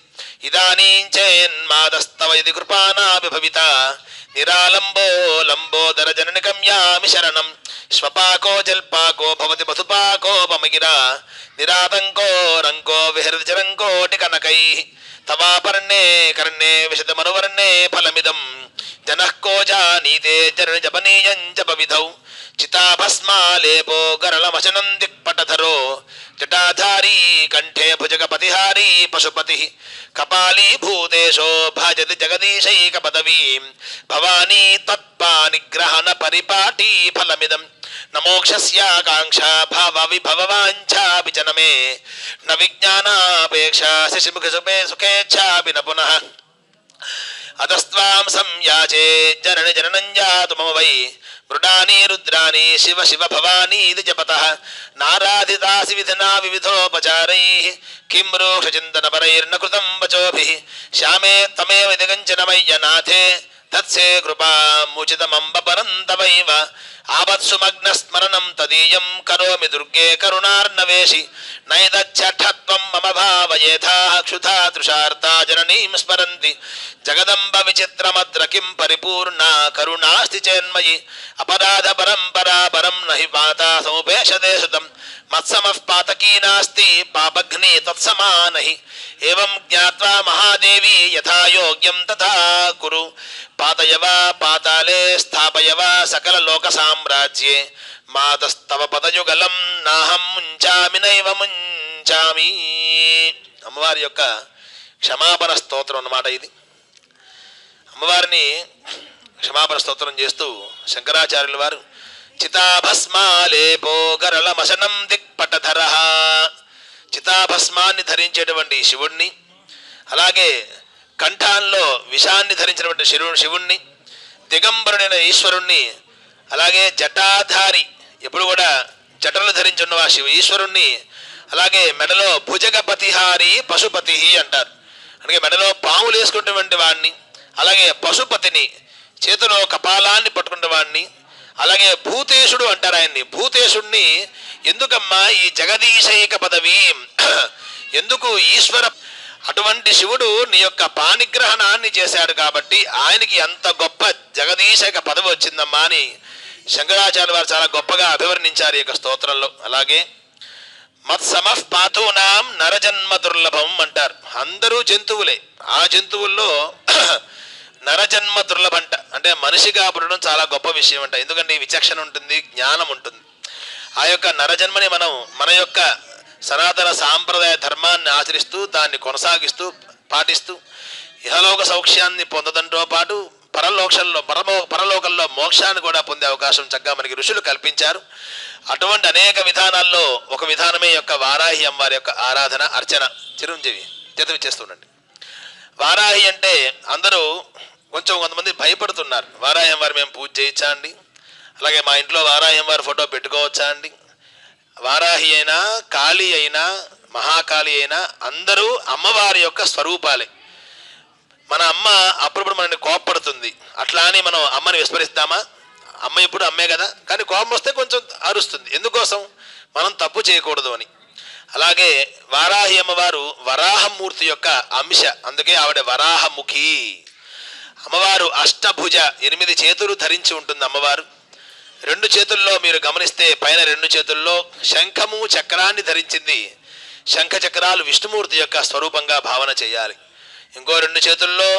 ఇదానీం చేన్మాదస్తవ యది కృపానాపి భవితా నిరాలంబో లంబోదర జననికం యామి శరణం శ్వపాకో జల్పాకో భవతి మధుపాకోపమగిరా నిరాతంకో రంకో విహరతి చరంకోటి కనకైః తవాపర్ణే కర్ణే విశదమనువర్ణే ఫలమిదం జనః కో జానీతే జనని జపనీయం జపవిధౌ చితాభస్మాలేపో గరళమశనం దిక్పటధరో జటాధారీ కంఠే భుజగపతిహారీ పశుపతి కపాలీ భూతేశో భజతి జగదీశైక పదవీం భవానీ తత్పానిగ్రహణ పరిపాటీ ఫలమిదం నమోక్షస్యాకాంక్షా భావ విభవవాంఛాపి చ నమే న విజ్ఞానాపేక్షా శిశుముఖ సుఖేచ్ఛాపి న పునః అతస్త్వాం సంయాచే జనని జననం జాతు మమ వై మృడాని రుద్రాని శివ శివ భవానీతి జపతః నారాధితాసి విధినా వివిధోపచారైః కిం రోషచింతనపరైర్న కృతం వచోభిః శ్యామే తమేవ దిగంచనమయ్య నాథే తత్సే కృపాముచితమంబ పరం తవైవ ఆపత్సు మగ్నస్మరణం తదీయం కరోమి దుర్గే కరుణార్ణవేషి నైదచ్చఠత్వం మమ భావయేథాః క్షుధా తృషార్తా జననీం స్మరంతి జగదంబ విచిత్రమత్ర కిం పరిపూర్ణా కరుణాస్తి చేన్మయి అపరాధ పరంపరా పరం నహి పాతా సముపేషతే శతం మత్సమః పాతకీ నాస్తి పాపఘ్ని తత్సమా నహి ఏవం జ్ఞాత్వా మహాదేవి యథా యోగ్యం తథా కురు పాతయవ పాతాళే స్థాపయవ సకల లోక సామ్రాజ్యే మాతస్తవ పదయుగలం నాహం ముంచామి నైవ ముంచామి. అమ్మవారి యొక్క క్షమాపణ స్తోత్రం అన్నమాట ఇది. అమ్మవారిని క్షమాపణ స్తోత్రం చేస్తూ శంకరాచార్యుల వారు చితాభస్మాలేపో గరళమశనం దిక్పటధర, చితాభస్మాన్ని ధరించేటువంటి శివుణ్ణి, అలాగే కంఠాల్లో విషాన్ని ధరించినటువంటి శివుణ్ణి, దిగంబరుడైన ఈశ్వరుణ్ణి, అలాగే జటాధారి ఎప్పుడు కూడా జటలు ధరించున్న ఈశ్వరుణ్ణి, అలాగే మెడలో భుజగపతిహారి పశుపతి అంటారు. అలాగే మెడలో పాములు వేసుకున్నటువంటి వాడిని, అలాగే పశుపతిని చేతిలో కపాలాన్ని పట్టుకున్న వాడిని, అలాగే భూతేశుడు అంటారు ఆయన్ని. భూతేశుడిని ఎందుకమ్మా ఈ జగదీశైక పదవి, ఎందుకు ఈశ్వర అటువంటి శివుడు నీ యొక్క పానిగ్రహణాన్ని చేశాడు కాబట్టి ఆయనకి అంత గొప్ప జగదీశైక పదవి వచ్చిందమ్మా అని శంకరాచార్య వారు చాలా గొప్పగా అభివర్ణించారు ఈ యొక్క స్తోత్రంలో. అలాగే మత్సమః పాతూనాం నరజన్మ దుర్లభం అంటారు. అందరూ జంతువులే, ఆ జంతువుల్లో నరజన్మ దుర్లభంట, అంటే మనిషిగా పుట్టడం చాలా గొప్ప విషయం అంట. ఎందుకంటే విచక్షణ ఉంటుంది, జ్ఞానం ఉంటుంది. ఆ యొక్క నరజన్మని మనం మన యొక్క సనాతన సాంప్రదాయ ధర్మాన్ని ఆచరిస్తూ దాన్ని కొనసాగిస్తూ పాటిస్తూ ఇహలోక సౌఖ్యాన్ని పొందడంతో పాటు పరలోకంలో మోక్షాన్ని కూడా పొందే అవకాశం చక్కగా మనకి ఋషులు కల్పించారు. అటువంటి అనేక విధానాల్లో ఒక విధానమే యొక్క వారాహి అమ్మవారి యొక్క ఆరాధన, అర్చన. చిరంజీవి చేస్తుండండి. వారాహి అంటే అందరూ కొంతమంది భయపడుతున్నారు. వారాహి వారు మేము పూజ చేయించా అండి, అలాగే మా ఇంట్లో వారాహి వారి ఫోటో పెట్టుకోవచ్చా అండి? వారాహి అయినా కాళీ అయినా మహాకాళి అయినా అందరూ అమ్మవారి యొక్క స్వరూపాలే. మన అమ్మ అప్పుడప్పుడు మనల్ని కోపపడుతుంది, అట్లా అని మనం అమ్మని విస్మరిస్తామా? అమ్మ ఇప్పుడు అమ్మే కదా, కానీ కోపం వస్తే కొంచెం అరుస్తుంది. ఎందుకోసం? మనం తప్పు చేయకూడదు అని. అలాగే వారాహి అమ్మవారు వరాహమూర్తి యొక్క అంశ, అందుకే ఆవిడ వరాహముఖి. అమ్మవారు అష్టభుజ, 8 చేతులు ధరించి ఉంటుంది అమ్మవారు. 2 చేతుల్లో మీరు గమనిస్తే పైన 2 చేతుల్లో శంఖము చక్రాన్ని ధరించింది. శంఖ చక్రాలు విష్ణుమూర్తి యొక్క స్వరూపంగా భావన చేయాలి. ఇంకో 2 చేతుల్లో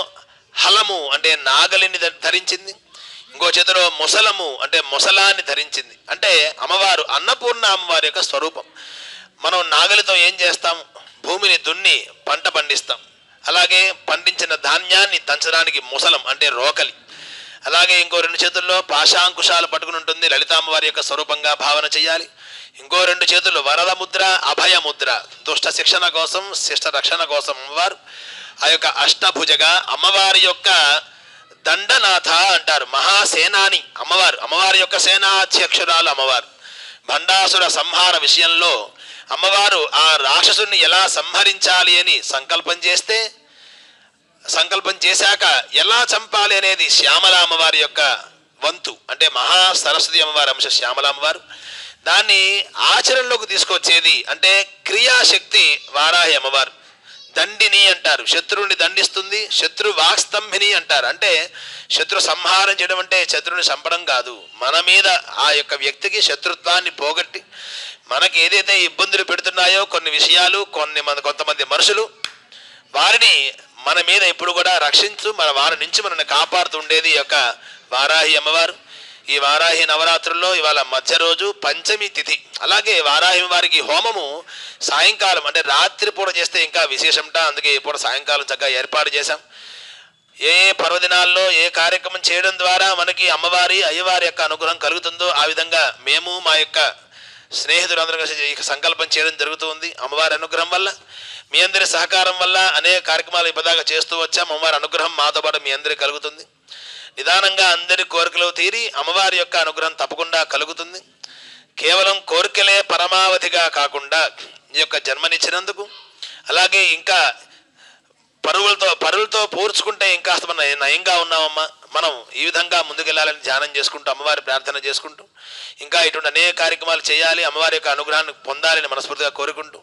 హలము అంటే నాగలిని ధరించింది. ఇంకో చేతిలో మొసలము అంటే మొసలాన్ని ధరించింది. అంటే అమ్మవారు అన్నపూర్ణ అమ్మవారి యొక్క స్వరూపం. మనం నాగలితో ఏం చేస్తాం? భూమిని దున్ని పంట పండిస్తాం. అలాగే పండించిన ధాన్యాన్ని దంచడానికి ముసలం అంటే రోకలి. అలాగే ఇంకో 2 చేతుల్లో పాశాంకుశాలు పట్టుకుని ఉంటుంది, లలితామ్మవారి యొక్క స్వరూపంగా భావన చేయాలి. ఇంకో 2 చేతులు వరద ముద్ర, అభయ ముద్ర, దుష్ట శిక్షణ కోసం, శిష్ట రక్షణ కోసం అమ్మవారు. ఆ యొక్క అష్టభుజగా అమ్మవారి యొక్క దండనాథ అంటారు, మహాసేనాని అమ్మవారు. అమ్మవారి యొక్క సేనాధ్యక్షురాలు అమ్మవారు. భండాసుర సంహార విషయంలో అమ్మవారు ఆ రాక్షసుని ఎలా సంహరించాలి అని సంకల్పం చేస్తే, సంకల్పం చేశాక ఎలా చంపాలి అనేది శ్యామల అమ్మవారి యొక్క వంతు. అంటే మహా సరస్వతి అమ్మవారి అంశ శ్యామల అమ్మవారు. దాన్ని ఆచరణలోకి తీసుకొచ్చేది అంటే క్రియాశక్తి వారాహి అమ్మవారు. దండిని అంటారు, శత్రువుని దండిస్తుంది. శత్రు వాక్స్తంభిని అంటారు, అంటే శత్రు సంహారం చేయడం అంటే శత్రువుని చంపడం కాదు. మన మీద ఆ యొక్క వ్యక్తికి శత్రుత్వాన్ని పోగొట్టి మనకి ఏదైతే ఇబ్బందులు పెడుతున్నాయో కొన్ని విషయాలు, కొంతమంది మనుషులు, వారిని మన మీద ఇప్పుడు కూడా రక్షించు, వారి నుంచి మనల్ని కాపాడుతుండేది యొక్క వారాహి అమ్మవారు. ఈ వారాహి నవరాత్రుల్లో ఇవాళ మధ్య రోజు పంచమి తిథి. అలాగే వారాహి వారికి హోమము సాయంకాలం అంటే రాత్రి పూట చేస్తే ఇంకా విశేషంట. అందుకే ఈ పూట సాయంకాలం చక్కగా ఏర్పాటు చేశాం. ఏ పర్వదినాల్లో ఏ కార్యక్రమం చేయడం ద్వారా మనకి అమ్మవారి అయ్యవారి యొక్క అనుగ్రహం కలుగుతుందో ఆ విధంగా మేము మా యొక్క స్నేహితులందరూ కలిసి ఈ సంకల్పం చేయడం జరుగుతుంది. అమ్మవారి అనుగ్రహం వల్ల, మీ అందరి సహకారం వల్ల అనేక కార్యక్రమాలు ఇప్పటిదాకా చేస్తూ వచ్చాం. అమ్మవారి అనుగ్రహం మాతో పాటు మీ అందరికీ కలుగుతుంది. నిదానంగా అందరి కోరికలు తీరి అమ్మవారి యొక్క అనుగ్రహం తప్పకుండా కలుగుతుంది. కేవలం కోరికలే పరమావధిగా కాకుండా ఈ యొక్క జన్మనిచ్చినందుకు, అలాగే ఇంకా పరులతో పోల్చుకుంటే ఇంకా మనం నయంగా ఉన్నామమ్మా, మనం ఈ విధంగా ముందుకెళ్ళాలని ధ్యానం చేసుకుంటూ అమ్మవారి ప్రార్థన చేసుకుంటూ ఇంకా ఇటువంటి అనేక కార్యక్రమాలు చేయాలి, అమ్మవారి యొక్క అనుగ్రహాన్ని పొందాలని మనస్ఫూర్తిగా కోరుకుంటూ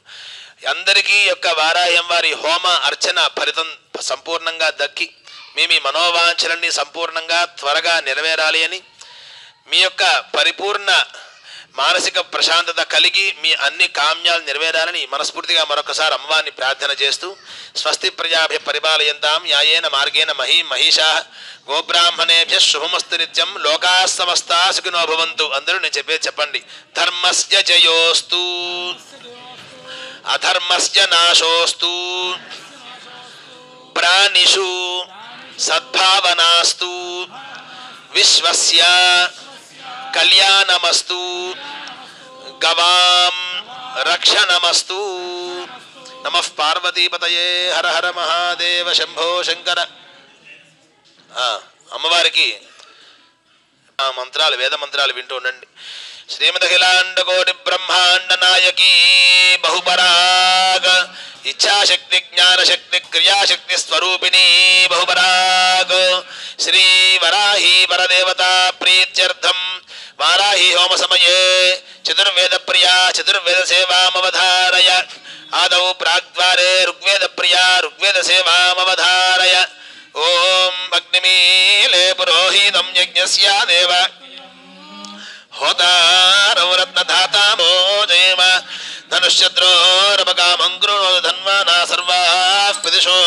అందరికీ యొక్క వారాహి అమ్మవారి హోమ అర్చన ఫలితం సంపూర్ణంగా దక్కి మీ మనోవాంఛలన్నీ సంపూర్ణంగా త్వరగా నెరవేరాలి అని, మీ యొక్క పరిపూర్ణ మానసిక ప్రశాంతత కలిగి మీ అన్ని కామ్యాలు నెరవేరాలని మనస్ఫూర్తిగా మరొకసారి అమ్మవారిని ప్రార్థన చేస్తూ స్వస్తి ప్రజాభ్య పరిపాలయంతాం న్యాయేన మార్గేణ మహిషా గోబ్రాహ్మణేభ్య శుభమస్తు నిత్యం లోకా సమస్తా సుఖినో భవంతు. అందరూ నేను చెప్పండి. ధర్మస్య జయోస్తు అధర్మస్య నాశోస్తు ప్రాణిషు సద్భావనాస్తు విశ్వస్య కళ్యాణమస్తు గవాం రక్షణమస్తు. నమః పార్వతీపతయే. హర హర మహాదేవ శంభో శంకర. అమ్మవారికి మంత్రాలు, వేద మంత్రాలు వింటూ ఉండండి. శ్రీమదఖిలాండ కోటి బ్రహ్మాండ నాయకీ బహుపరాగ ఇచ్ఛాశక్తి జ్ఞానశక్తి క్రియాశక్తి స్వరూపిణీ బహుపరాగ శ్రీ వరాహి వరదేవత ప్రీత్యర్థం వారాహి హోమ సమయే చతుర్వేద ప్రియా చతుర్వేద సేవామవధారయ. ఆదౌ ప్రాగ్ద్వారే ఋగ్వేద ప్రియా ఋగ్వేద సేవామవధారయ. ఓం అగ్నిమీలే పురోహితం యజ్ఞస్య దేవ హోతారౌ రత్నధాతామో జయమ ధనుష్యద్రోరపకామం గృణోతు ధన్వానా సర్వాః ప్రదిశో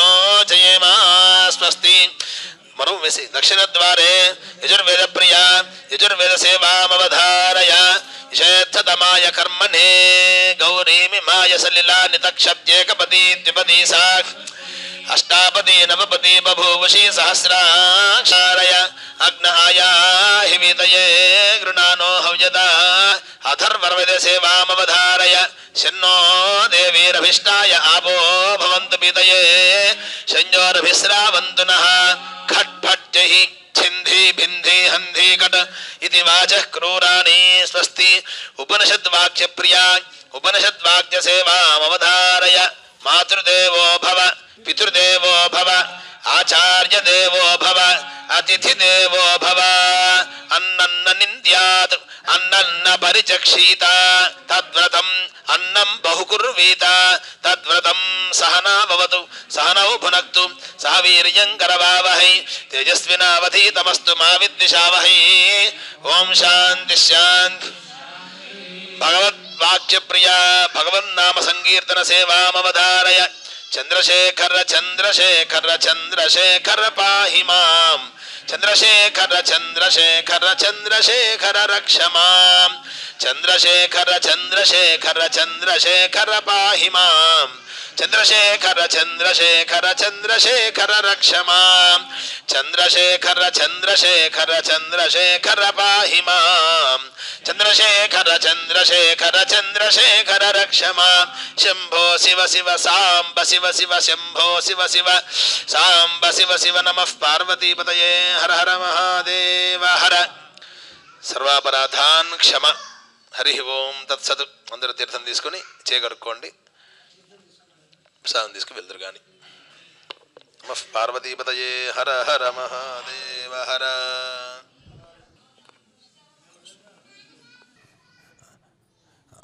జయేమ. స్వస్తి. మరో వేసి దక్షిణద్వారే యజుర్వేద ప్రియా యజుర్వేద సేవామవధారయ. ఇషేత్తమాయ కర్మణే గౌరీమిమాయ సలిలా నితక్షప్యేకపదీ ద్విపదీ సా అష్టాపదీ నవపదీ బభూవశీ సహస్రాక్షారయ. అగ్నహాయాహి వీతయే గృణానో హవ్యదా అథర్వణవేద సేవామవధారయ. శన్నో దేవీరభిష్టాయ ఆపో భవంతు पीतये संयोरभिस्रावन्तु नः खट्फट्जैः छिन्धि भिन्धि हन्धि कट इति वाचः क्रूराणि स्वस्ति उपनिषद्वाक्यप्रिया उपनिषद्वाक्यसेवामवधारय मातृदेवो भव पितृदेवो भव आचार्यदेवो भव अतिथिदेवो भव अन्नन्न निन्द्यात् अन्नन्न परिचक्षीत तद्व्रतम् अन्नं बहुकुर्वीत तद्व्रतं सहना भवतु सहनौ भुनक्तु सह वीर्यं करवावहै तेजस्विनावधीतमस्तु मा विद्विषावहै ओम शांति शांति भगवद्वाक्यप्रिया भगवन्नाम संकीर्तन सेवामवधारय चंद्रशेखर चंद्रशेखर चंद्रशेखर पाहि माम् चंद्रशेखर चंद्रशेखर चंद्रशेखर रक्ष माम् चंद्रशेखर चंद्रशेखर चंद्रशेखर पाहि माम् चंद्रशेखर चंद्रशेखर चंद्रशेखर रक्ष माम् चंद्रशेखर चंद्रशेखर चंद्रशेखर पाहि माम् चंद्रशेखर चंद्रशेखर चंद्रशेखर रक्ष माम् शंभो शिव शिव सांब शिव शिव शंभो शिव शिव सांब शिव शिव नमः पार्वतीपतये हर हर महादेव हर सर्वापराधान् क्षम हरि ओम तत्सत् अंदर तीर्थं తీసుకొని చేగడుకోండి ప్రసాదం తీసుకు వెళ్దురు గాని నమః పార్వతీపతయే హర హర మహాదేవ హర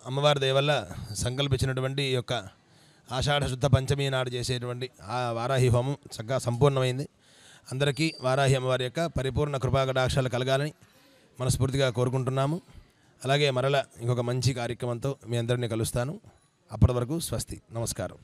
అమ్మవారి దయ వల్ల సంకల్పించినటువంటి ఈ యొక్క ఆషాఢ శుద్ధ పంచమి నాడు చేసేటువంటి ఆ వారాహి హోమం చక్కగా సంపూర్ణమైంది. అందరికీ వారాహి అమ్మవారి యొక్క పరిపూర్ణ కృపాకటాక్షాలు కలగాలని మనస్ఫూర్తిగా కోరుకుంటున్నాము. అలాగే మరలా ఇంకొక మంచి కార్యక్రమంతో మీ అందరినీ కలుస్తాను. అప్పటి వరకు స్వస్తి, నమస్కారం.